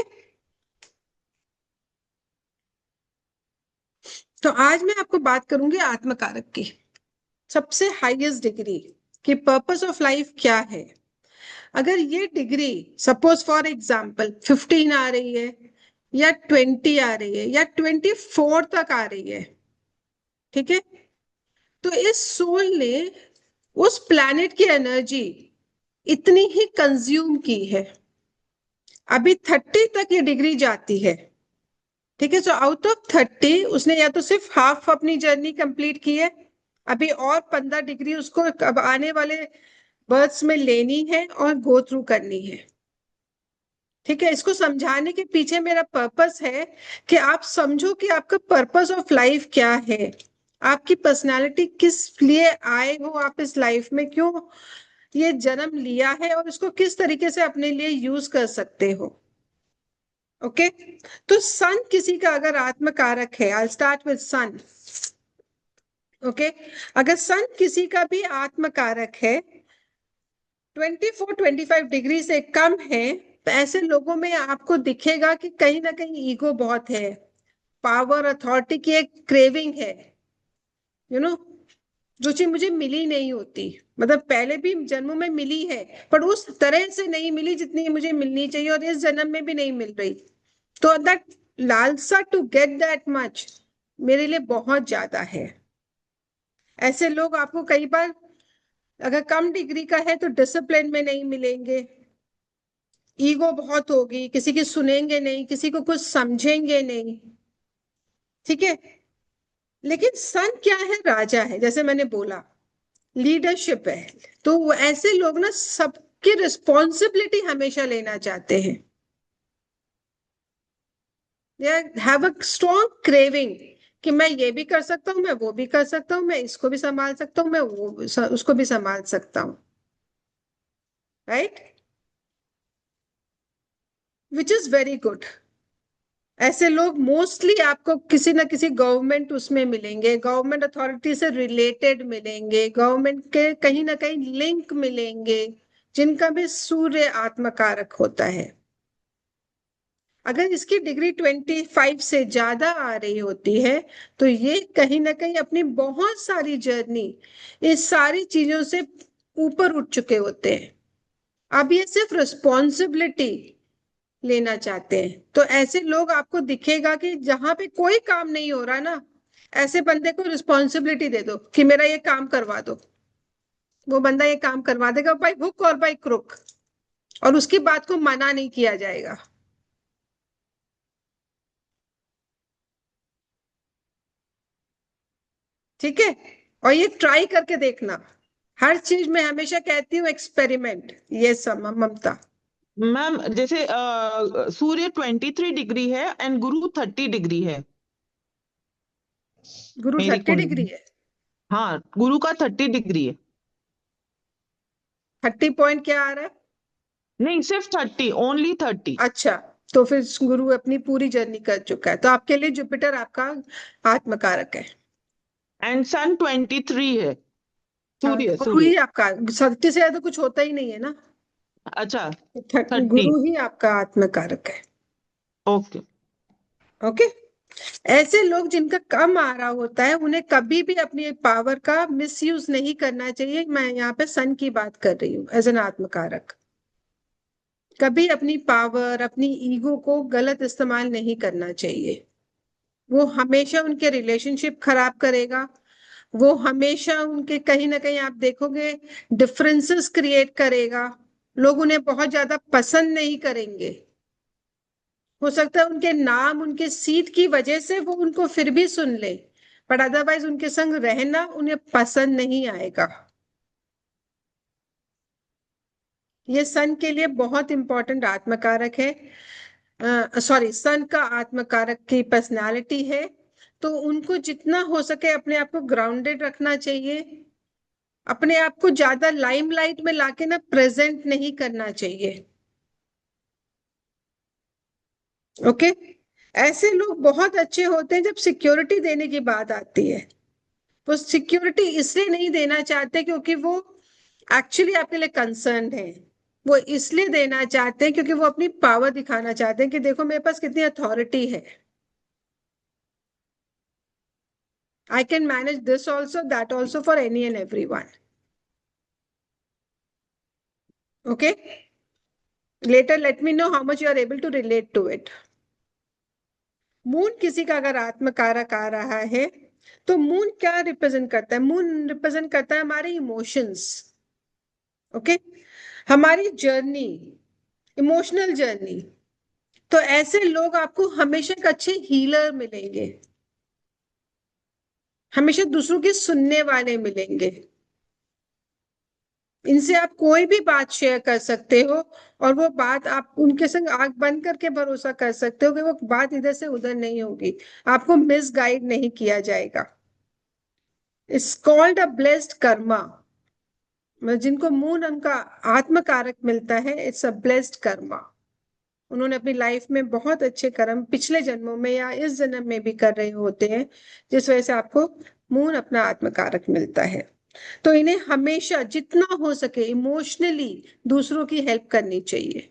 तो आज मैं आपको बात करूंगी आत्मकारक की सबसे हाईएस्ट डिग्री कि पर्पस ऑफ लाइफ क्या है। अगर ये डिग्री सपोज फॉर एग्जांपल 15 आ रही है, या 20 आ रही है, या 24 तक आ रही है, ठीक है? तो इस सोल ने उस प्लैनेट की एनर्जी इतनी ही कंज्यूम की है। अभी 30 तक ये डिग्री जाती है, ठीक है? सो आउट ऑफ 30 उसने या तो सिर्फ हाफ अपनी जर्नी कंप्लीट की है, अभी और 15 डिग्री उसको अब आने वाले बर्थ्स में लेनी है और गो थ्रू करनी है, ठीक है? इसको समझाने के पीछे मेरा पर्पस है कि आप समझो कि आपका पर्पस ऑफ लाइफ क्या है, आपकी पर्सनालिटी किस लिए आए हो आप इस लाइफ में, क्यों ये जन्म लिया है, और इसको किस तरीके से अपने लिए यूज कर सकते हो। ओके, तो सन किसी का अगर आत्मकारक है, I start with sun. Okay, अगर सन किसी का भी आत्मकारक है 24-25 डिग्री से कम है, तो ऐसे लोगों में आपको दिखेगा कि कहीं ना कहीं ईगो बहुत है, पावर अथॉरिटी की एक क्रेविंग है, यू नो, जो चीज मुझे मिली नहीं होती, मतलब पहले भी जन्मों में मिली है पर उस तरह से नहीं मिली जितनी मुझे मिलनी चाहिए, और इस जन्म में भी नहीं मिल रही। तो दैट लालसा टू गेट दैट मच मेरे लिए बहुत ज्यादा है, ऐसे लोग आपको कई बार अगर कम डिग्री का है तो डिसिप्लिन में नहीं मिलेंगे, ईगो बहुत होगी, किसी की सुनेंगे नहीं, किसी को कुछ समझेंगे नहीं, ठीक है। लेकिन सन क्या है? राजा है, जैसे मैंने बोला, लीडरशिप है। तो वो ऐसे लोग ना सबकी रिस्पॉन्सिबिलिटी हमेशा लेना चाहते हैं। They have a strong craving कि मैं ये भी कर सकता हूँ, मैं वो भी कर सकता हूँ, मैं इसको भी संभाल सकता हूँ, मैं वो उसको भी संभाल सकता हूँ, right, which is very good. ऐसे लोग मोस्टली आपको किसी ना किसी गवर्नमेंट उसमें मिलेंगे, गवर्नमेंट अथॉरिटी से रिलेटेड मिलेंगे, गवर्नमेंट के कहीं ना कहीं लिंक मिलेंगे, जिनका भी सूर्य आत्मकारक होता है। अगर इसकी डिग्री 25 से ज्यादा आ रही होती है तो ये कहीं ना कहीं अपनी बहुत सारी जर्नी इस सारी चीजों से ऊपर उठ चुके होते हैं। अब ये सिर्फ रिस्पॉन्सिबिलिटी लेना चाहते हैं। तो ऐसे लोग आपको दिखेगा कि जहां पे कोई काम नहीं हो रहा ना, ऐसे बंदे को रिस्पॉन्सिबिलिटी दे दो कि मेरा ये काम करवा दो, वो बंदा ये काम करवा देगा बाय हुक और बाय क्रुक, और उसकी बात को मना नहीं किया जाएगा। ठीक है, और ये ट्राई करके देखना। हर चीज में हमेशा कहती हूँ एक्सपेरिमेंट। ये सब ममता। मैम जैसे सूर्य 23 डिग्री है एंड गुरु 30 डिग्री है गुरु मेरी 30 कुंडली डिग्री में। है। हाँ, गुरु का 30 डिग्री है। 30 पॉइंट क्या आ रहा है? नहीं, सिर्फ 30, ओनली 30। अच्छा, तो फिर गुरु अपनी पूरी जर्नी कर चुका है, तो आपके लिए जुपिटर आपका आत्मकारक है। एंड सन 23 है। हाँ, सूर्य गुरु सूर्य ही आपका, 30 से ज्यादा कुछ होता ही नहीं है ना। अच्छा, 30। गुरु ही आपका आत्मकारक है। ओके। ओके। ऐसे लोग जिनका कम आ रहा होता है उन्हें कभी भी अपनी पावर का मिसयूज नहीं करना चाहिए। मैं यहाँ पे सन की बात कर रही हूँ एज एन आत्मकारक। कभी अपनी पावर, अपनी ईगो को गलत इस्तेमाल नहीं करना चाहिए। वो हमेशा उनके रिलेशनशिप खराब करेगा। वो हमेशा उनके कहीं ना कहीं आप देखोगे डिफरेंसेस क्रिएट करेगा। लोग उन्हें बहुत ज्यादा पसंद नहीं करेंगे। हो सकता है उनके नाम, उनके सीट की वजह से वो उनको फिर भी सुन ले, पर अदरवाइज उनके संग रहना उन्हें पसंद नहीं आएगा। ये सन के लिए बहुत इंपॉर्टेंट आत्मकारक है। सॉरी, सन का आत्मकारक की पर्सनालिटी है। तो उनको जितना हो सके अपने आप को ग्राउंडेड रखना चाहिए। अपने आप को ज्यादा लाइमलाइट में लाके ना प्रेजेंट नहीं करना चाहिए। ओके। ऐसे लोग बहुत अच्छे होते हैं जब सिक्योरिटी देने की बात आती है। वो सिक्योरिटी इसलिए नहीं देना चाहते क्योंकि वो एक्चुअली आपके लिए कंसर्न है। वो इसलिए देना चाहते हैं क्योंकि वो अपनी पावर दिखाना चाहते हैं कि देखो मेरे पास कितनी अथॉरिटी है। I can manage this also, that also, for any and every one. Okay, later let me know how much you are able to relate to it. Moon किसी का अगर आत्मकारक आ रहा है तो मून क्या रिप्रेजेंट करता है? मून रिप्रेजेंट करता है हमारे इमोशंस। ओके, हमारी जर्नी, इमोशनल जर्नी। तो ऐसे लोग आपको हमेशा एक अच्छे हीलर मिलेंगे, हमेशा दूसरों की सुनने वाले मिलेंगे। इनसे आप कोई भी बात शेयर कर सकते हो और वो बात आप उनके संग आंख बंद करके भरोसा कर सकते हो कि वो बात इधर से उधर नहीं होगी, आपको मिसगाइड नहीं किया जाएगा। It's called a blessed Karma. जिनको मून उनका आत्मकारक मिलता है, इट्स अ ब्लेस्ड कर्मा। उन्होंने अपनी लाइफ में बहुत अच्छे कर्म पिछले जन्मों में या इस जन्म में भी कर रहे होते हैं, जिस वजह से आपको मून अपना आत्मकारक मिलता है। तो इन्हें हमेशा जितना हो सके इमोशनली दूसरों की हेल्प करनी चाहिए।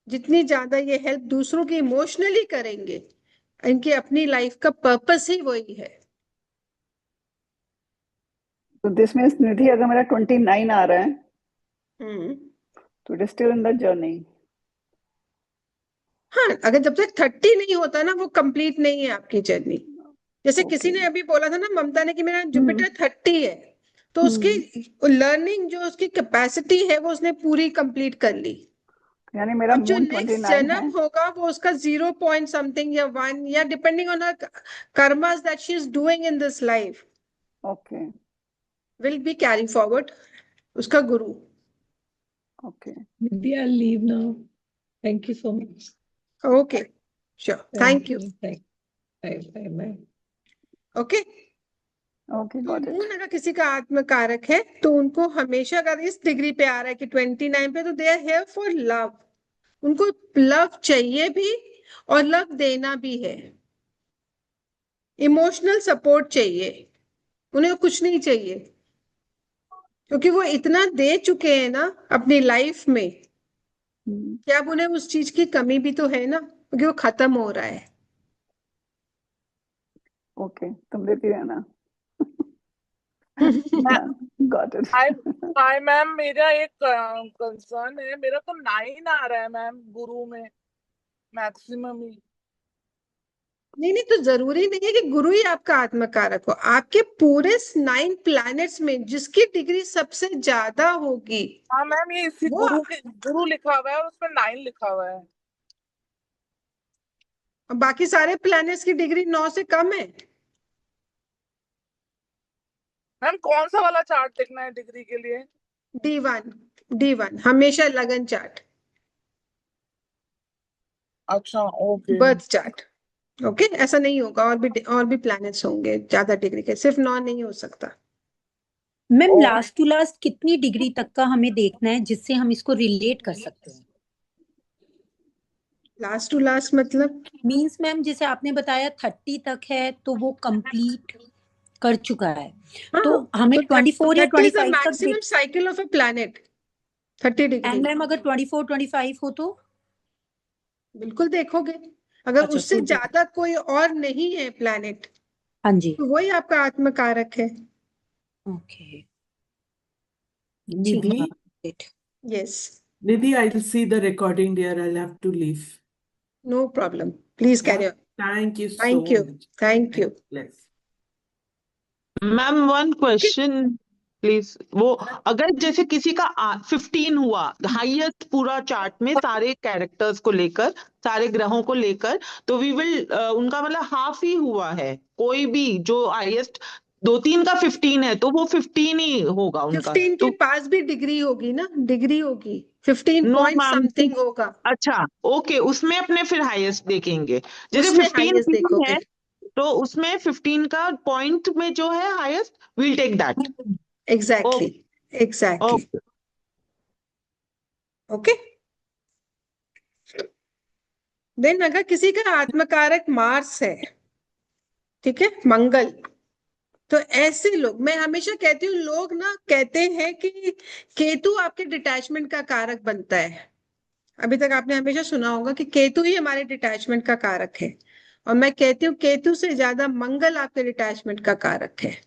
जितनी ज्यादा ये हेल्प दूसरों की इमोशनली करेंगे, इनकी अपनी लाइफ का पर्पस ही वही है। तो दिस मीन्स निधि, अगर मेरा 29 आ रहा है तो it is still in the journey. हाँ, अगर जब तक 30 नहीं होता ना, वो कंप्लीट नहीं है आपकी जर्नी। जैसे किसी ने अभी बोला था ना, ममता ने, कि मेरा जुपिटर 30 है, तो उसकी लर्निंग जो उसकी कैपेसिटी है वो उसने पूरी कंप्लीट कर ली। यानी मेरा जो मून नेक्स्ट 29 है। जन्म होगा वो उसका 0 पॉइंट समथिंग या 1, या depending on her karmas that she is doing in this life, okay will be carry forward उसका गुरु। Okay Nidhi, I'll leave now. Thank you so much. Okay sure, thank you. Bye. Bye. Okay, okay तो got moon it. अगर किसी का आत्मकारक है तो उनको हमेशा, अगर इस डिग्री पे आ रहा है कि 29 पे, तो they are here for love. उनको लव चाहिए भी और लव देना भी है। इमोशनल सपोर्ट चाहिए, उन्हें कुछ नहीं चाहिए, क्योंकि वो इतना दे चुके हैं ना अपनी लाइफ में कि अब उन्हें उस चीज की कमी भी तो है ना, क्योंकि वो खत्म हो रहा है। ओके तुम देती रहना। Got it. हाय मैम, मेरा एक कंसर्न है, मेरा तो 9 आ रहा है मैम गुरु में मैक्सिमम ही। नहीं, तो जरूरी नहीं है कि गुरु ही आपका आत्मकारक हो। आपके पूरे 9 प्लैनेट्स में जिसकी डिग्री सबसे ज्यादा होगी, हाँ मैम, ये इसी वो गुरु लिखा हुआ है और उसमें 9 लिखा हुआ है। बाकी सारे प्लैनेट्स की डिग्री 9 से कम है। मैम कौन सा वाला चार्ट देखना है डिग्री के लिए? D1 हमेशा लगन चार्ट, अच्छा ओके। Birth chart. ओके, ऐसा नहीं होगा, और भी प्लैनेट्स होंगे ज्यादा डिग्री के, सिर्फ 9 नहीं हो सकता। मैम लास्ट टू लास्ट कितनी डिग्री तक का हमें देखना है जिससे हम इसको रिलेट कर सकते हैं? लास्ट टू लास्ट मतलब मींस मैम जैसे आपने बताया 30 तक है तो वो कंप्लीट कर चुका है, तो हमें 24 या 25 तक maximum cycle of a planet 30 degree. And ma'am अगर 24 25 हो तो बिल्कुल देखोगे। अगर अच्छा, उससे तो ज्यादा कोई और नहीं है प्लैनेट, हाँ जी, तो वही आपका आत्मकारक है। Okay Nidhi, yes, Nidhi, I'll see the recording, dear. I'll have to leave. No problem, please carry on. Thank you so thank you, much. Thank you. Bless. Ma'am one question please. वो अगर जैसे किसी का 15 हुआ highest पूरा chart में सारे characters को लेकर, सारे ग्रहों को लेकर, तो वी विल उनका मतलब हाफ ही हुआ है। कोई भी जो हाईएस्ट 2-3 का 15 है तो वो 15 ही होगा उनका। 15 तो के पास भी डिग्री होगी ना, डिग्री होगी 15 नो पॉइंट मैम, समथिंग होगा। अच्छा ओके, उसमें अपने फिर हाईएस्ट देखेंगे। जैसे उसमें 15 हाईएस्ट देखोगे। है तो उसमें 15 का पॉइंट में जो है highest, will take that. Exactly, exactly. Okay okay, then अगर किसी का आत्मकारक मार्स है, ठीक है, मंगल, तो ऐसे लोग, मैं हमेशा कहती हूँ, लोग ना कहते हैं कि केतु आपके डिटैचमेंट का कारक बनता है। अभी तक आपने हमेशा सुना होगा कि केतु ही हमारे डिटैचमेंट का कारक है, और मैं कहती हूँ केतु से ज्यादा मंगल आपके डिटैचमेंट का कारक है।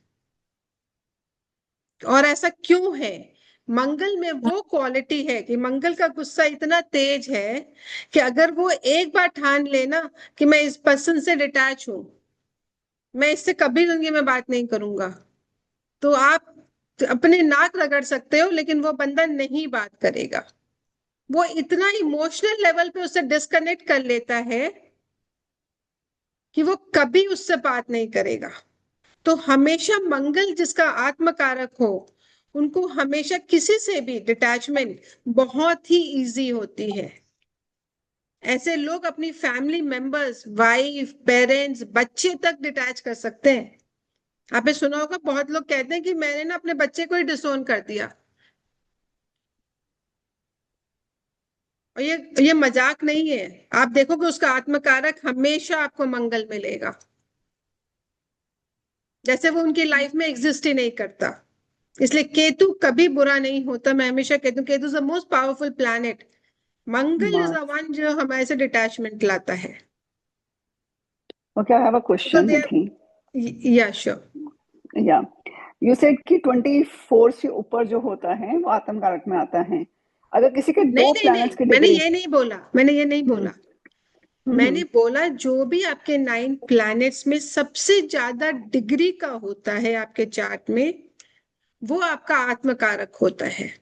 और ऐसा क्यों है? मंगल में वो क्वालिटी है कि मंगल का गुस्सा इतना तेज है कि अगर वो एक बार ठान लेना कि मैं इस पर्सन से डिटैच हूं, मैं इससे कभी जिंदगी में बात नहीं करूंगा, तो आप अपने नाक रगड़ सकते हो लेकिन वो बंदा नहीं बात करेगा। वो इतना इमोशनल लेवल पे उससे डिस्कनेक्ट कर लेता है कि वो कभी उससे बात नहीं करेगा। तो हमेशा मंगल जिसका आत्मकारक हो, उनको हमेशा किसी से भी डिटैचमेंट बहुत ही इजी होती है। ऐसे लोग अपनी फैमिली मेंबर्स, वाइफ, पेरेंट्स, बच्चे तक डिटैच कर सकते हैं। आपने सुना होगा, बहुत लोग कहते हैं कि मैंने ना अपने बच्चे को ही डिसोन कर दिया, और ये मजाक नहीं है। आप देखोगे उसका आत्मकारक हमेशा आपको मंगल मिलेगा, जैसे वो उनकी लाइफ में एग्जिस्ट ही नहीं करता। इसलिए केतु कभी बुरा नहीं होता। मैं हमेशा कहती हूँ Ketu is the most powerful planet. Mangal is the one जो हमारे से डिटैचमेंट लाता है। Okay, I have a question, Nidhi. Yeah, sure. Yeah, you said कि 24 से ऊपर जो होता है वो आत्मकारक में आता है। अगर किसी के दो प्लैनेट्स की मैंने डिग्री, ये नहीं बोला, मैंने ये नहीं बोला। मैंने बोला जो भी आपके 9 प्लैनेट्स में सबसे ज्यादा डिग्री का होता है आपके चार्ट में, वो आपका आत्मकारक होता है।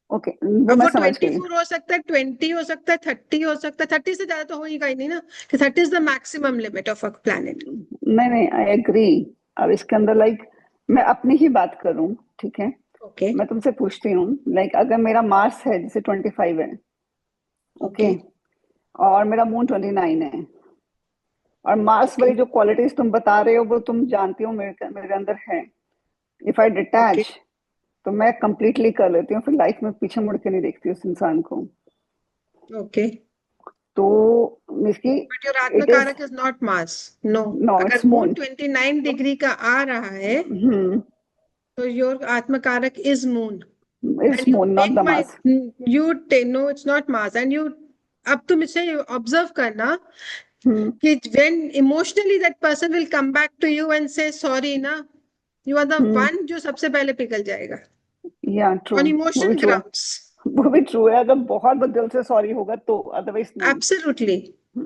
ओके, वो अब मैं वो समझ गई। 24 हो सकता है, 20 हो सकता है, 30 हो सकता है। 30 से ज्यादा तो होगा ही नहीं ना, कि 30 is the maximum limit of a planet. नहीं, आई एग्री। अब इसके अंदर लाइक मैं अपनी ही बात करूं, ठीक है? ओके मैं तुमसे पूछती हूँ, लाइक अगर मेरा मार्स है जैसे 25 है, ओके, और मेरा मून 29 है, और मार्स वाली जो क्वालिटीज तुम बता रहे हो वो तुम जानती हो मेरे अंदर है। इफ आई डिटैच तो मैं कंप्लीटली कर लेती हूँ, फिर लाइफ में पीछे मुड़ के नहीं देखती उस इंसान को। ओके तो इसकी but your it is atmakaraka is not Mars. No, no, अगर इट्स मून मून। 29 डिग्री का आ रहा है तो your atmakaraka is moon. It's And you moon, not make the my Mars. no, it's not Mars. And you, अब तुम इसे observe करना हम्म कि when emotionally that person will come back to you and say sorry ना, you are the one जो सबसे पहले पिघल जाएगा या ट्रू, on वो भी emotion ट्रू है, grounds. वो भी ट्रू है। अगर बहुत दिल से सॉरी होगा तो, अदरवाइज नहीं। Absolutely.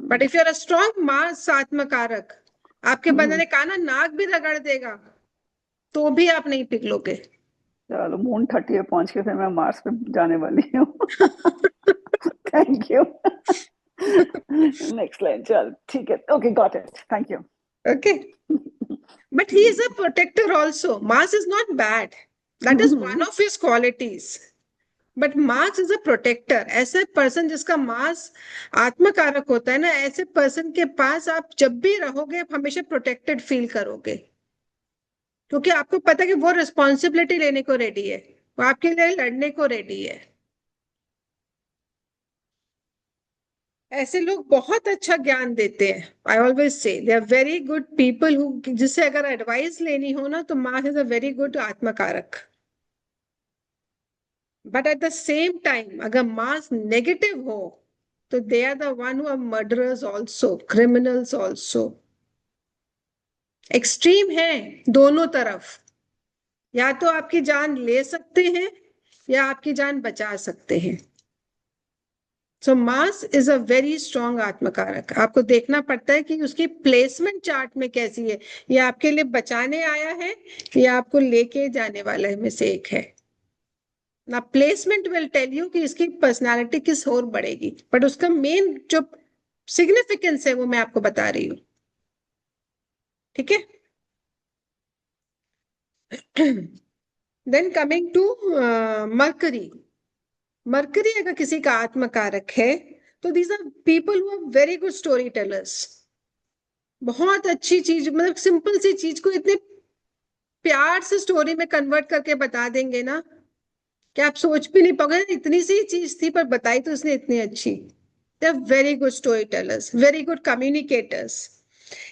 But if you're a strong Mars आत्मकारक, आपके बंदे ने कहा ना नाक भी रगड़ देगा तो भी आप नहीं पिघलोगे। चलो मून 30 पे पहुंच के फिर मैं मार्स पे जाने वाली हूँ। Thank you. नेक्स्ट लाइन, चल ठीक है, okay, got it, thank you. Okay. But he is a protector also. Mars is not bad. That is one of his qualities. But Mars is a protector. ऐसे person जिसका Mars आत्मकारक होता है ना, ऐसे person के पास आप जब भी रहोगे आप हमेशा प्रोटेक्टेड फील करोगे, क्योंकि आपको पता है कि वो रिस्पॉन्सिबिलिटी लेने को रेडी है, वो आपके लिए लड़ने को रेडी है। ऐसे लोग बहुत अच्छा ज्ञान देते हैं। I always say they are very good people who, जिससे अगर एडवाइस लेनी हो ना तो Mars is a very good atmakaraka. But at the same time अगर मार्स नेगेटिव हो तो they are the one who are murderers also, criminals also. Extreme है दोनों तरफ, या तो आपकी जान ले सकते हैं या आपकी जान बचा सकते हैं। So Mars is a very strong atmakaraka. आपको देखना पड़ता है कि उसकी प्लेसमेंट चार्ट में कैसी है, ये आपके लिए बचाने आया है या आपको लेके जाने वाले में से एक है ना। प्लेसमेंट विल टेल यू कि इसकी पर्सनालिटी किस ओर बढ़ेगी, बट उसका मेन जो सिग्निफिकेंस है वो मैं आपको बता रही हूँ, ठीक है? Then coming to Mercury. Mercury अगर किसी का आत्मकारक है तो these are people who are very good story tellers. बहुत अच्छी चीज, मतलब सिंपल सी चीज को इतने प्यार से स्टोरी में कन्वर्ट करके बता देंगे ना कि आप सोच भी नहीं पाओगे इतनी सी चीज थी पर बताई तो उसने इतनी अच्छी। They are very good story tellers, very good communicators.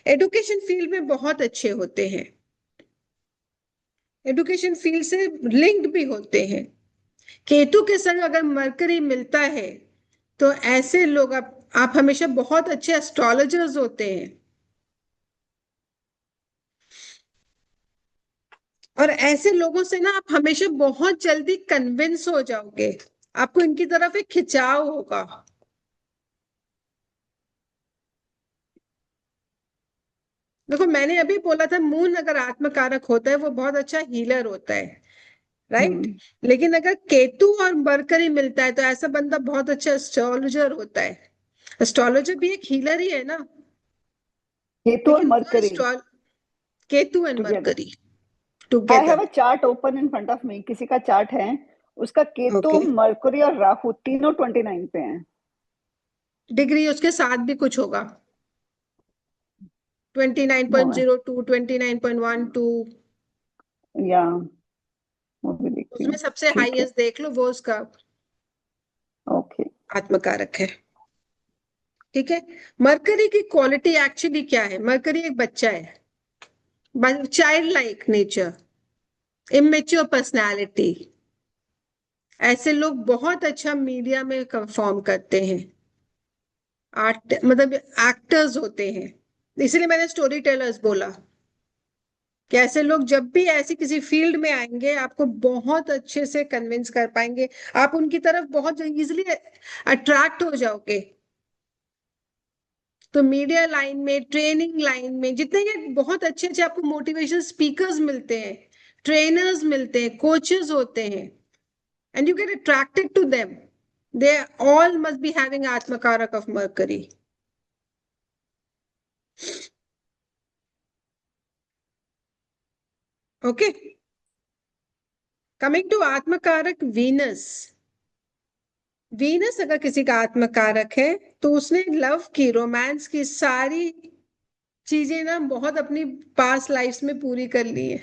Education field में बहुत अच्छे होते हैं, एडुकेशन फील्ड से लिंक्ड भी होते हैं। केतु के संग अगर मरकरी मिलता है तो ऐसे लोग आप हमेशा बहुत अच्छे एस्ट्रोलॉजर्स होते हैं, और ऐसे लोगों से ना आप हमेशा बहुत जल्दी कन्विंस हो जाओगे, आपको इनकी तरफ एक खिंचाव होगा। देखो मैंने अभी बोला था मून अगर आत्मकारक होता है वो बहुत अच्छा हीलर होता है, राइट? लेकिन अगर केतु और मरकरी मिलता है तो ऐसा बंदा बहुत अच्छा एस्ट्रोलॉजर होता है। एस्ट्रोलॉजर भी एक हीलर ही है ना, केतु और लेकिन वो mercury, Ketu and Together. Mercury I together. Have a chart open in front of me, किसी का चार्ट है, उसका केतु, Okay. मरकरी और राहु तीनों 29 पे हैं। डिग्री उसके साथ भी कुछ होगा, 29.02, 29.12, या वो भी देखती उसमें हूँ, सबसे ठीक है, हाईएस्ट देख लो, वो उसका ओके। आत्मकारक है, ठीक है? मरकरी की क्वालिटी एक्चुअली क्या है? मरकरी एक बच्चा है, child like nature, immature personality. ऐसे लोग बहुत अच्छा मीडिया में परफॉर्म करते हैं, आर्ट मतलब एक्टर्स होते हैं, इसलिए मैंने स्टोरी टेलर्स बोला कि ऐसे लोग जब भी ऐसी किसी फील्ड में आएंगे आपको बहुत अच्छे से कन्विंस कर पाएंगे, आप उनकी तरफ बहुत इजीली अट्रैक्ट हो जाओगे। तो मीडिया लाइन में, ट्रेनिंग लाइन में, जितने ये बहुत अच्छे अच्छे आपको मोटिवेशन स्पीकर्स मिलते हैं, ट्रेनर्स मिलते हैं, कोचेस होते हैं, and you get attracted to them, they all must be having atmakarak of Mercury. Okay, coming to atmakarak Venus. Venus अगर किसी का आत्मकारक है तो उसने लव की, रोमांस की सारी चीजें ना बहुत अपनी पास्ट लाइफ्स में पूरी कर ली है,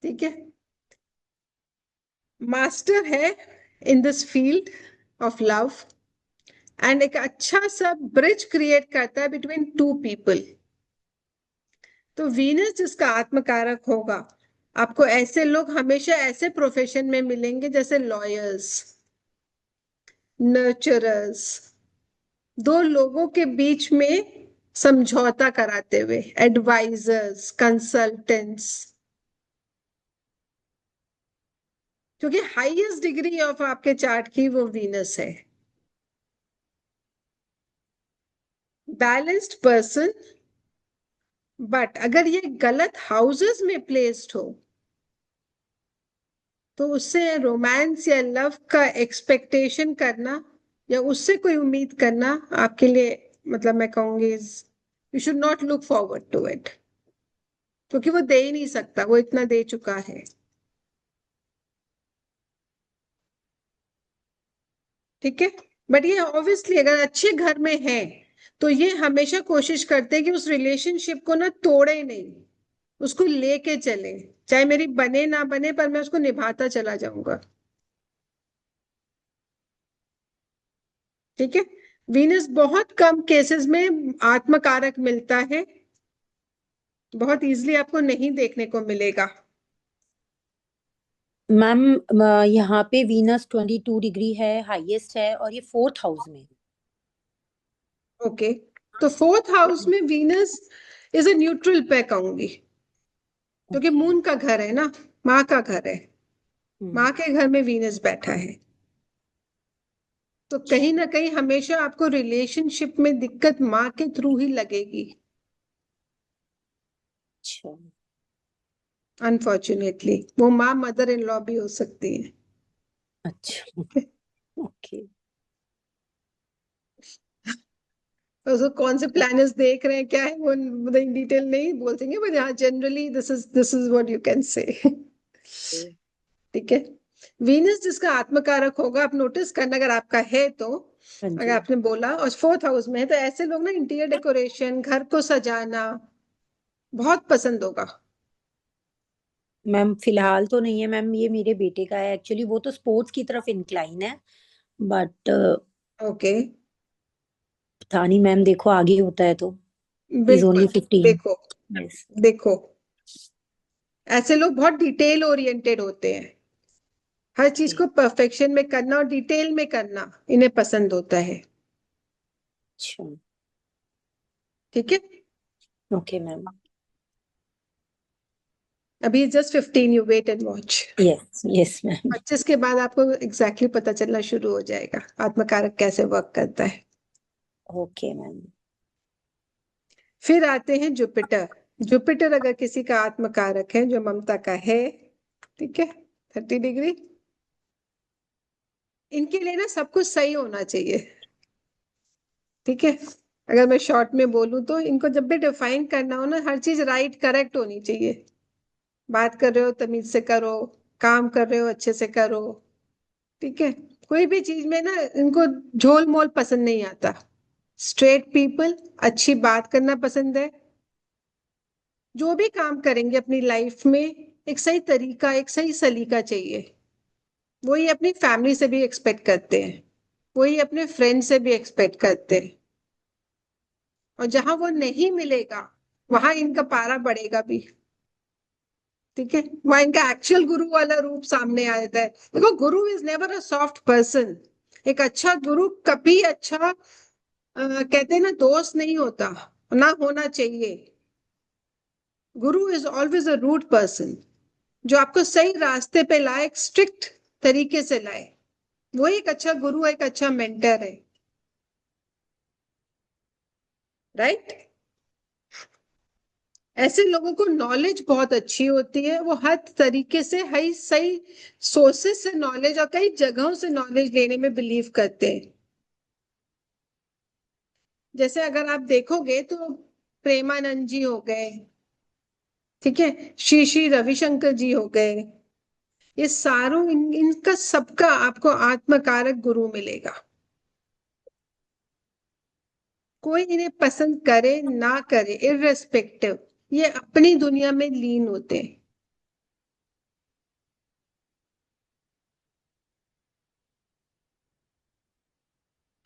ठीक है, मास्टर है in this field of love, and एक अच्छा सा ब्रिज क्रिएट करता है बिटवीन टू पीपल। तो वीनस जिसका आत्मकारक होगा, आपको ऐसे लोग हमेशा ऐसे प्रोफेशन में मिलेंगे जैसे लॉयर्स, नर्चरर्स, दो लोगों के बीच में समझौता कराते हुए, एडवाइजर्स, कंसल्टेंट्स, क्योंकि हाईएस्ट डिग्री ऑफ आपके चार्ट की वो वीनस है। बैलेंस्ड पर्सन, बट अगर ये गलत हाउसेस में प्लेस्ड हो तो उससे रोमांस या लव का एक्सपेक्टेशन करना या उससे कोई उम्मीद करना आपके लिए, मतलब मैं कहूंगी, you should not look forward to it, क्योंकि वो दे ही नहीं सकता, वो इतना दे चुका है। ठीक है, बट ये ऑब्वियसली अगर अच्छे घर में है तो ये हमेशा कोशिश करते हैं कि उस रिलेशनशिप को ना तोड़े नहीं, उसको लेके चले, चाहे मेरी बने ना बने पर मैं उसको निभाता चला जाऊंगा। ठीक है, वीनस बहुत कम केसेस में आत्मकारक मिलता है, बहुत इजीली आपको नहीं देखने को मिलेगा। मैम यहाँ पे वीनस 22 डिग्री है, हाईएस्ट है, और ये 4th हाउस में है। ओके, तो 4th हाउस में वीनस इज अ न्यूट्रल पे कहूंगी, क्योंकि मून का घर है ना, माँ का घर है, माँ के घर में वीनस बैठा है, तो कहीं ना कहीं हमेशा आपको रिलेशनशिप में दिक्कत माँ के थ्रू ही लगेगी, अच्छा, अनफॉर्चुनेटली। वो माँ मदर इन लॉ भी हो सकती है। अच्छा, ओके। तो उसको कौन से प्लैनेट्स देख रहे हैं क्या है वो इन डिटेल नहीं बोल देंगे, बट हाँ generally this is what you can say. ठीक है, वीनस जिसका आत्मकारक होगा, आप नोटिस करना अगर आपका है तो, अगर आपने बोला और 4th हाउस में है, तो ऐसे लोग ना इंटीरियर डेकोरेशन, घर को सजाना बहुत पसंद होगा। मैम फिलहाल तो नहीं है मैम, ये मेरे बेटे का है एक्चुअली, वो तो स्पोर्ट्स की तरफ इंक्लाइन है, बट ओके, पता नहीं मैम, देखो आगे होता है तो। इज ओनली बिल्कुल 15। देखो, यस, देखो ऐसे लोग बहुत डिटेल ओरिएंटेड होते हैं, हर चीज को परफेक्शन में करना और डिटेल में करना इन्हें पसंद होता है। अच्छा, ठीक है, ओके मैम। अभी just 15, you wait and watch. Yes yes ma'am. 25 के बाद आपको एग्जैक्टली पता चलना शुरू हो जाएगा आत्मकारक कैसे वर्क करता है। Okay ma'am. फिर आते हैं जुपिटर। जुपिटर अगर किसी का आत्मकारक है जो ममता का है, ठीक है, 30 डिग्री, इनके लिए ना सब कुछ सही होना चाहिए। ठीक है, अगर मैं शॉर्ट में बोलूं तो इनको जब भी डिफाइन करना हो ना, हर चीज राइट करेक्ट होनी चाहिए। बात कर रहे हो तमीज से करो, काम कर रहे हो अच्छे से करो। ठीक है, कोई भी चीज में ना इनको झोल मोल पसंद नहीं आता। स्ट्रेट पीपल, अच्छी बात करना पसंद है। जो भी काम करेंगे अपनी लाइफ में एक सही तरीका, एक सही सलीका चाहिए। वही अपनी फैमिली से भी एक्सपेक्ट करते हैं, वही अपने फ्रेंड से भी एक्सपेक्ट करते हैं, और जहां वो नहीं मिलेगा वहां इनका पारा बढ़ेगा भी। ठीक है, वहां इनका एक्चुअल गुरु वाला रूप सामने आ जाता है। देखो, गुरु is never a soft person. एक अच्छा गुरु कभी अच्छा कहते हैं ना, दोस्त नहीं होता, ना होना चाहिए। Guru is always a rude person, जो आपको सही रास्ते पे लाए, एक स्ट्रिक्ट तरीके से लाए। वो एक अच्छा गुरु, एक अच्छा मेंटर है। राइट। ऐसे लोगों को नॉलेज बहुत अच्छी होती है, वो हर तरीके से हर सही सोर्सेस से नॉलेज और कई जगहों से नॉलेज लेने में बिलीव करते हैं। जैसे अगर आप देखोगे तो प्रेमानंद जी हो गए, ठीक है, श्री श्री रविशंकर जी हो गए, ये सारों इनका सबका आपको आत्मकारक गुरु मिलेगा। कोई इन्हें पसंद करे ना करे, इररेस्पेक्टिव, ये अपनी दुनिया में लीन होते हैं।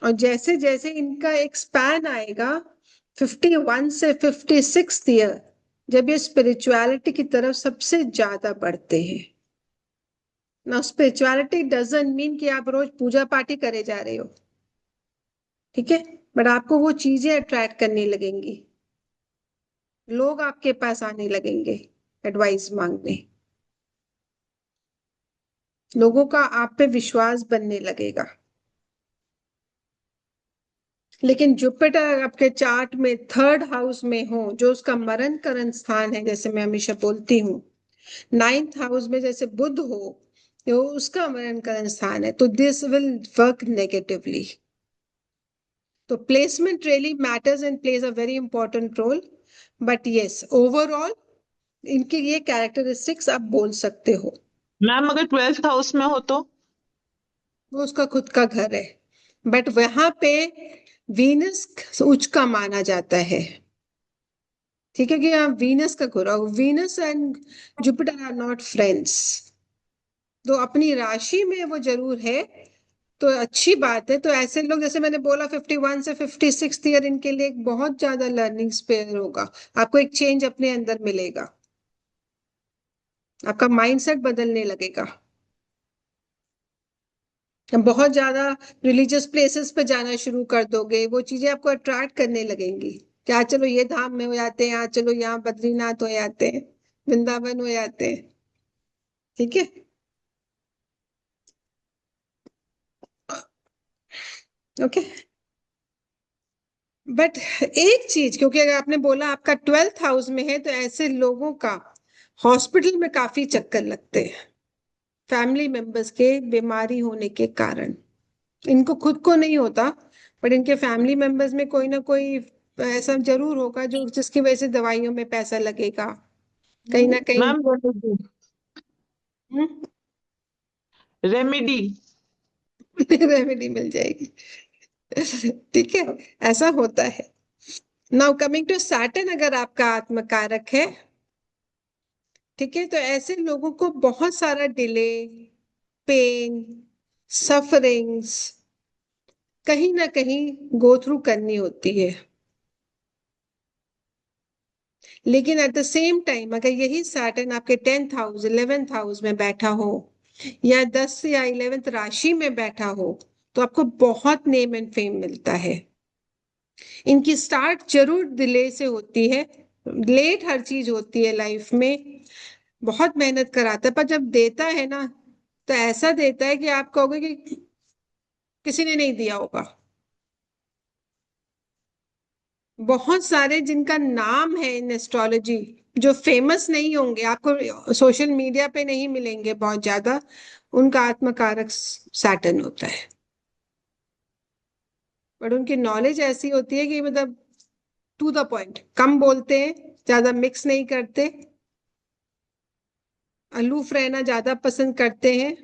और जैसे जैसे इनका एक स्पैन आएगा 51 से 56 ईयर, जब ये स्पिरिचुअलिटी की तरफ सबसे ज्यादा बढ़ते हैं ना। स्पिरिचुअलिटी डजंट मीन कि आप रोज पूजा पाठी करे जा रहे हो, ठीक है, बट आपको वो चीजें अट्रैक्ट करने लगेंगी, लोग आपके पास आने लगेंगे एडवाइस मांगने, लोगों का आप पे विश्वास बनने लगेगा। लेकिन जुपिटर आपके चार्ट में 3rd हाउस में हो, जो उसका मरण करण स्थान है, जैसे मैं हमेशा बोलती हूँ, 9th हाउस में जैसे बुध हो, जो उसका मरण करण स्थान है, तो दिस विल वर्क नेगेटिवली। तो placement really matters and plays a very important role, but yes overall इनकी ये कैरेक्टरिस्टिक्स आप बोल सकते हो। मैम अगर 12th हाउस में हो तो? वो उसका खुद का घर है, बट वहां पे वीनस उच्च का माना जाता है, ठीक है, कि आप वीनस का गुरु, Venus and Jupiter are not friends. तो अपनी राशि में वो जरूर है, तो अच्छी बात है। तो ऐसे लोग, जैसे मैंने बोला, 51 से 56 ईयर इनके लिए एक बहुत ज्यादा लर्निंग स्पेयर होगा। आपको एक चेंज अपने अंदर मिलेगा, आपका माइंडसेट बदलने लगेगा, बहुत ज्यादा रिलीजियस प्लेसेस पे जाना शुरू कर दोगे, वो चीजें आपको अट्रैक्ट करने लगेंगी। क्या चलो ये धाम में हो जाते हैं, यहाँ चलो यहाँ बद्रीनाथ हो जाते हैं, वृंदावन हो जाते हैं, ठीक है। ओके, बट एक चीज, क्योंकि अगर आपने बोला आपका 12th हाउस में है, तो ऐसे लोगों का हॉस्पिटल में काफी चक्कर लगते हैं, फैमिली मेंबर्स के बीमारी होने के कारण। इनको खुद को नहीं होता, बट इनके फैमिली मेंबर्स में कोई ना कोई ऐसा जरूर होगा जो जिसकी वजह से दवाइयों में पैसा लगेगा कहीं ना कहीं। मैम रेमेडी रेमेडी मिल जाएगी, ठीक है, ऐसा होता है। नाउ कमिंग टू सैटर्न, अगर आपका आत्मकारक है, ठीक है, तो ऐसे लोगों को बहुत सारा डिले, पेन, सफरिंग्स कहीं ना कहीं गो थ्रू करनी होती है। लेकिन एट द सेम टाइम अगर यही सैटर्न आपके 10th हाउस 11th हाउस में बैठा हो, या 10 या 11th राशि में बैठा हो, तो आपको बहुत नेम एंड फेम मिलता है। इनकी स्टार्ट जरूर डिले से होती है, लेट हर चीज होती है लाइफ में, बहुत मेहनत कराता है, पर जब देता है ना, तो ऐसा देता है कि आप कहोगे कि किसी ने नहीं दिया होगा। बहुत सारे जिनका नाम है इन एस्ट्रोलॉजी, जो फेमस नहीं होंगे, आपको सोशल मीडिया पे नहीं मिलेंगे बहुत ज्यादा, उनका आत्मकारक सैटर्न होता है। बट उनकी नॉलेज ऐसी होती है कि मतलब टू द पॉइंट, कम बोलते हैं, ज्यादा मिक्स नहीं करते, अलूफ रहना ज्यादा पसंद करते हैं,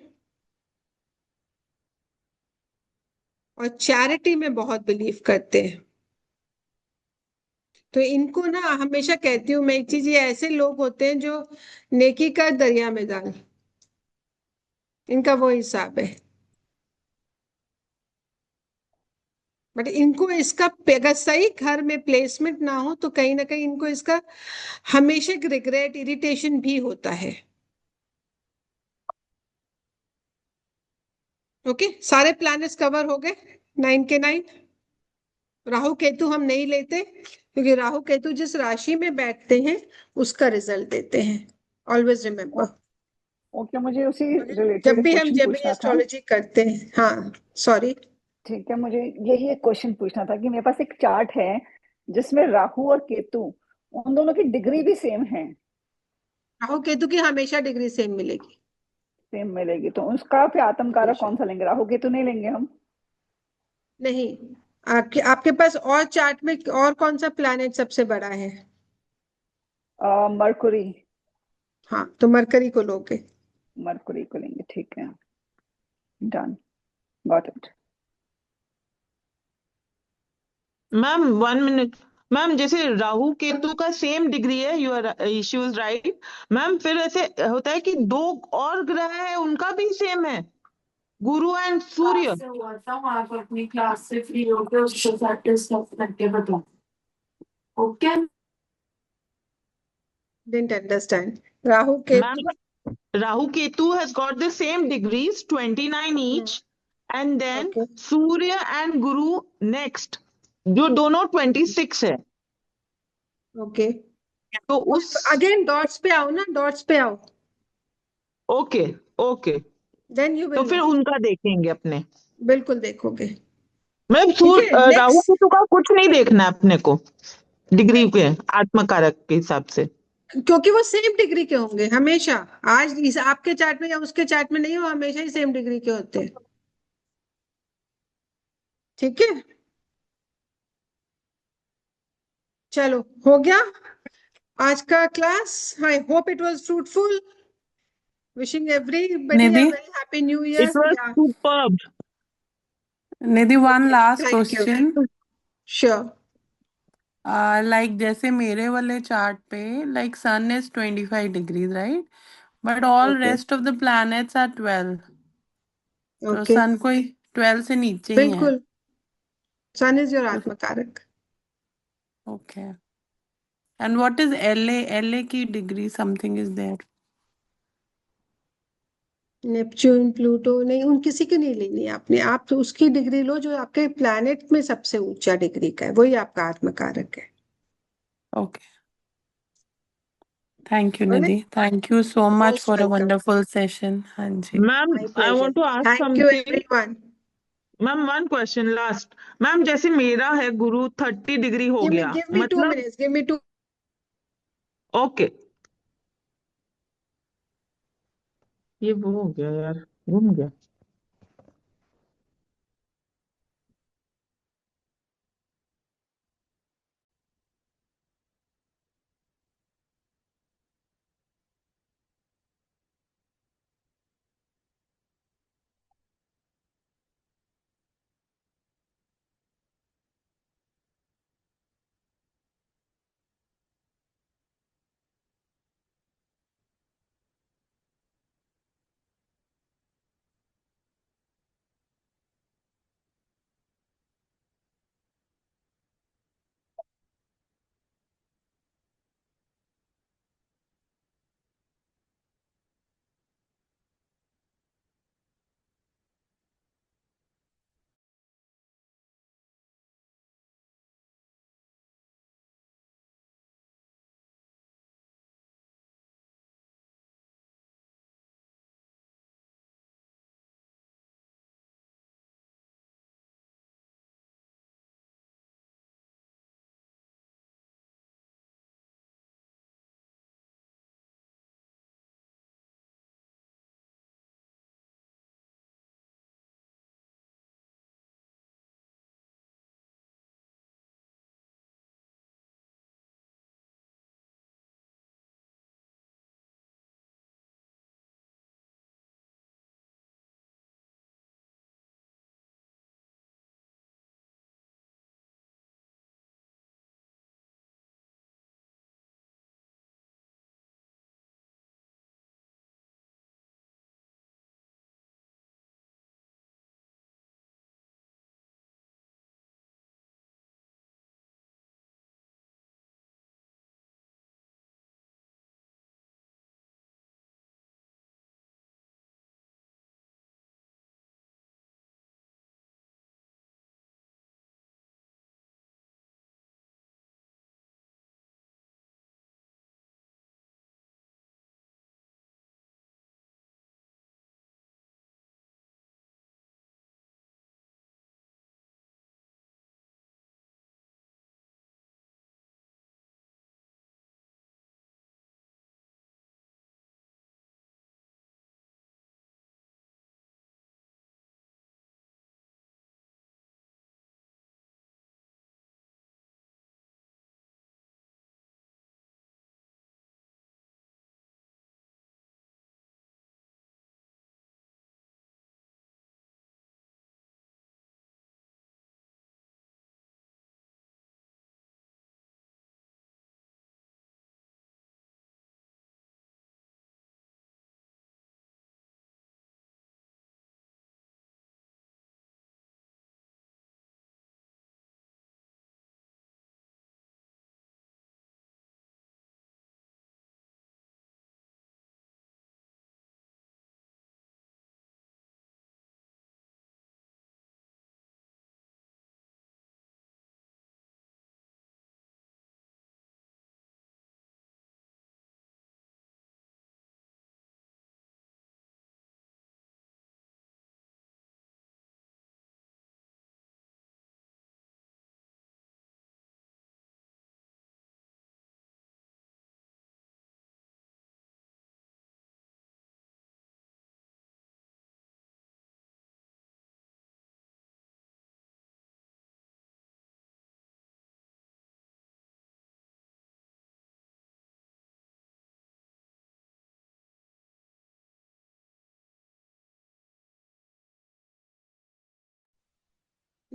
और चैरिटी में बहुत बिलीव करते हैं। तो इनको ना हमेशा कहती हूँ मैं एक चीज, ये ऐसे लोग होते हैं जो नेकी का दरिया में डाल, इनका वो हिसाब है। बट इनको इसका अगर सही घर में प्लेसमेंट ना हो, तो कहीं ना कहीं इनको इसका हमेशा रिग्रेट, इरिटेशन भी होता है। ओके, सारे प्लैनेट्स कवर हो गए 9 के 9। राहु केतु हम नहीं लेते, क्योंकि राहु केतु जिस राशि में बैठते हैं उसका रिजल्ट देते हैं, ऑलवेज रिमेम्बर। ओके, मुझे उसी रिलेटेड जब भी क्वेश्चन पूछना था। एस्ट्रोलॉजी करते हैं, हाँ सॉरी। ठीक है, मुझे यही एक क्वेश्चन पूछना था कि मेरे पास एक चार्ट है जिसमें राहु और केतु, उन दोनों की डिग्री भी सेम है, राहु केतु की हमेशा डिग्री सेम मिलेगी। सेम मिलेगी, तो उसका फिर आत्म कारक हमेशा। कौन सा लेंगे? राहु केतु नहीं लेंगे हम? नहीं, आपके आपके पास और चार्ट में और कौन सा प्लैनेट सबसे बड़ा है? मरकुरी। हाँ, तो मरकरी को लोगे। मरकुरी को लेंगे, ठीक है, done, got it. Ma'am 1 minute. Ma'am जैसे राहु केतु का सेम डिग्री है, you are she was right ma'am. फिर ऐसे होता है कि दो और ग्रह है उनका भी सेम है, गुरु एंड सूर्य। क्लास से हुआ था, आप अपनी क्लास से फ्री होके उसको प्रैक्टिस करके बताओ, okay? Didn't understand. Rahu Ketu. Ma'am Rahu Ketu has got the same degrees 29 each, and then okay Surya and Guru next, जो दोनों 26 है। ओके, तो उस अगेन डॉट्स पे आओ ना, डॉट्स पे आओ, ओके ओके, देन यू तो विल फिर नो। उनका देखेंगे अपने। बिल्कुल देखोगे। मैम ठीक है, राहु नेक्स्ट। केतु का कुछ नहीं देखना है अपने को डिग्री के आत्मकारक के हिसाब से। क्योंकि वो सेम डिग्री के होंगे हमेशा। आज इस आपके चार्ट में या उसके चार्ट में नहीं, वो हमेशा ही सेम डिग्री के होते हैं। ठीक है, चलो हो गया आज का class. I hope it was fruitful. Wishing everybody a Nidhi, very happy new it year. Was yeah superb. Nidhi, one okay, last thank you. Question. Sure. Like जैसे मेरे वाले चार्ट पे like sun is 25 degrees, right? But all okay rest of the planets are 12, तो okay, सन कोई 12 से नीचे ही है। बिल्कुल। Sun is your atmakaraka. Okay, and what is L A? L A की degree something is there? Neptune, Pluto नहीं, उन किसी की नहीं लेनी है आपने। आप तो उसकी डिग्री लो जो आपके प्लैनेट में सबसे ऊंचा डिग्री का है, वही आपका आत्मकारक है। Okay, thank you Alright? Nidhi, thank you so much Most for a welcome. Wonderful session. हाँ जी। Ma'am, My I pleasure. Want to ask Thank you, something. everyone. Ma'am 1 question last. Ma'am जैसे मेरा है गुरु 30 डिग्री हो गया, Give me 2 मतलब minutes. Give me 2. Okay, ये वो हो गया यार, घूम गया।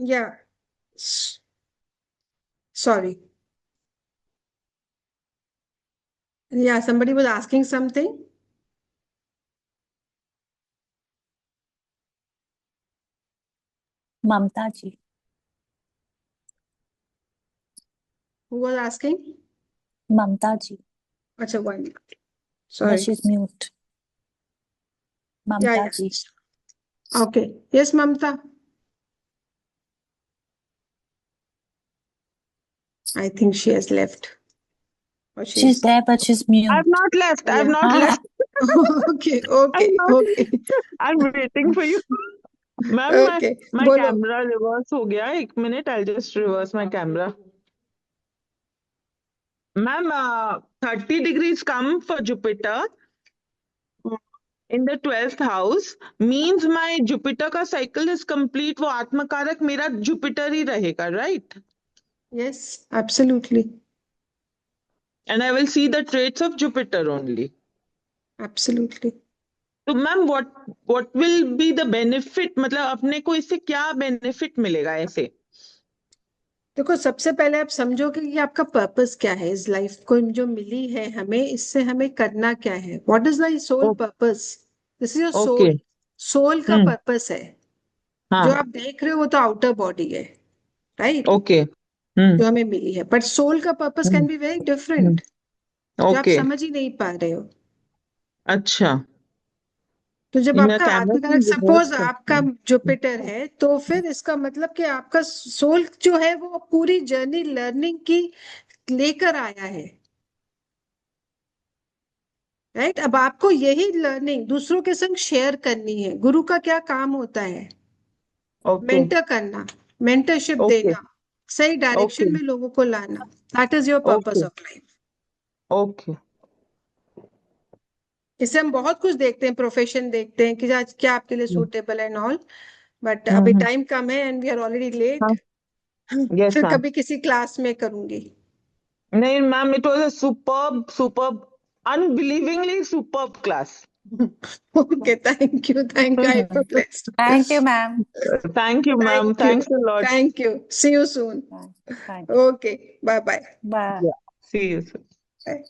Yeah. S- Sorry. Yeah, somebody was asking something. Mamta ji. Who was asking? Mamta ji. Acha, one. Yeah, Sorry. she's mute. Yeah, Mamta yeah. ji. Okay. Yes, Mamta. I think she has left. Or She's she's there, but she's I've mute. not left. I've Yeah. not left. Okay, okay, I'm not. okay. I'm waiting for you. Ma'am Okay. my बोलो. camera reverse हो गया. एक minute, I'll just reverse my camera. Ma'am, 30 degrees come for Jupiter in the 12th house means my Jupiter का cycle is complete. वो आत्मकारक मेरा Jupiter ही रहेगा, right? Yes, absolutely. And I will see the traits of Jupiter only. Absolutely. तो ma'am what will be the benefit? मतलब अपने को इससे क्या benefit मिलेगा ऐसे? देखो, सबसे पहले आप समझो कि ये आपका पर्पस क्या है इस लाइफ को जो मिली है हमें, इससे हमें करना क्या है. व्हाट इज द सोल ओ- purpose? This is your okay. Soul. Soul का पर्पस है. जो हाँ. आप देख रहे हो वो तो आउटर बॉडी है, राइट? ओके. जो हमें मिली है, बट सोल का purpose can be very different, जो आप ओके. समझ ही नहीं पा रहे हो. अच्छा. तो जब ये मेरा आपका कैमरा आत्मकारक, रिवर्स सपोज करता आपका हूँ. जुपिटर है, तो फिर इसका मतलब कि आपका सोल जो है वो पूरी जर्नी लर्निंग की लेकर आया है, राइट? अब आपको यही लर्निंग दूसरों के संग शेयर करनी है. गुरु का क्या काम होता है? ओके. मेंटर करना, मेंटरशिप ओके. देना, सही ओके. डायरेक्शन में लोगों को लाना. That is your purpose okay. Of life. Okay. इससे हम बहुत कुछ देखते हैं, प्रोफेशन देखते हैं कि आज क्या आपके लिए सूटेबल है एंड ऑल, बट अभी हम्म. टाइम कम है and we are already late. हाँ. यस फिर मैम. कभी किसी क्लास में करूंगी. नहीं ma'am, it was a superb, unbelievingly superb class. Okay, thank you. I am blessed. Thank you, ma'am. Thank you, ma'am. Thank you. Thanks a lot. Thank you. See you soon. Thank you. Okay. Bye bye. Bye. Yeah. See you soon. Bye.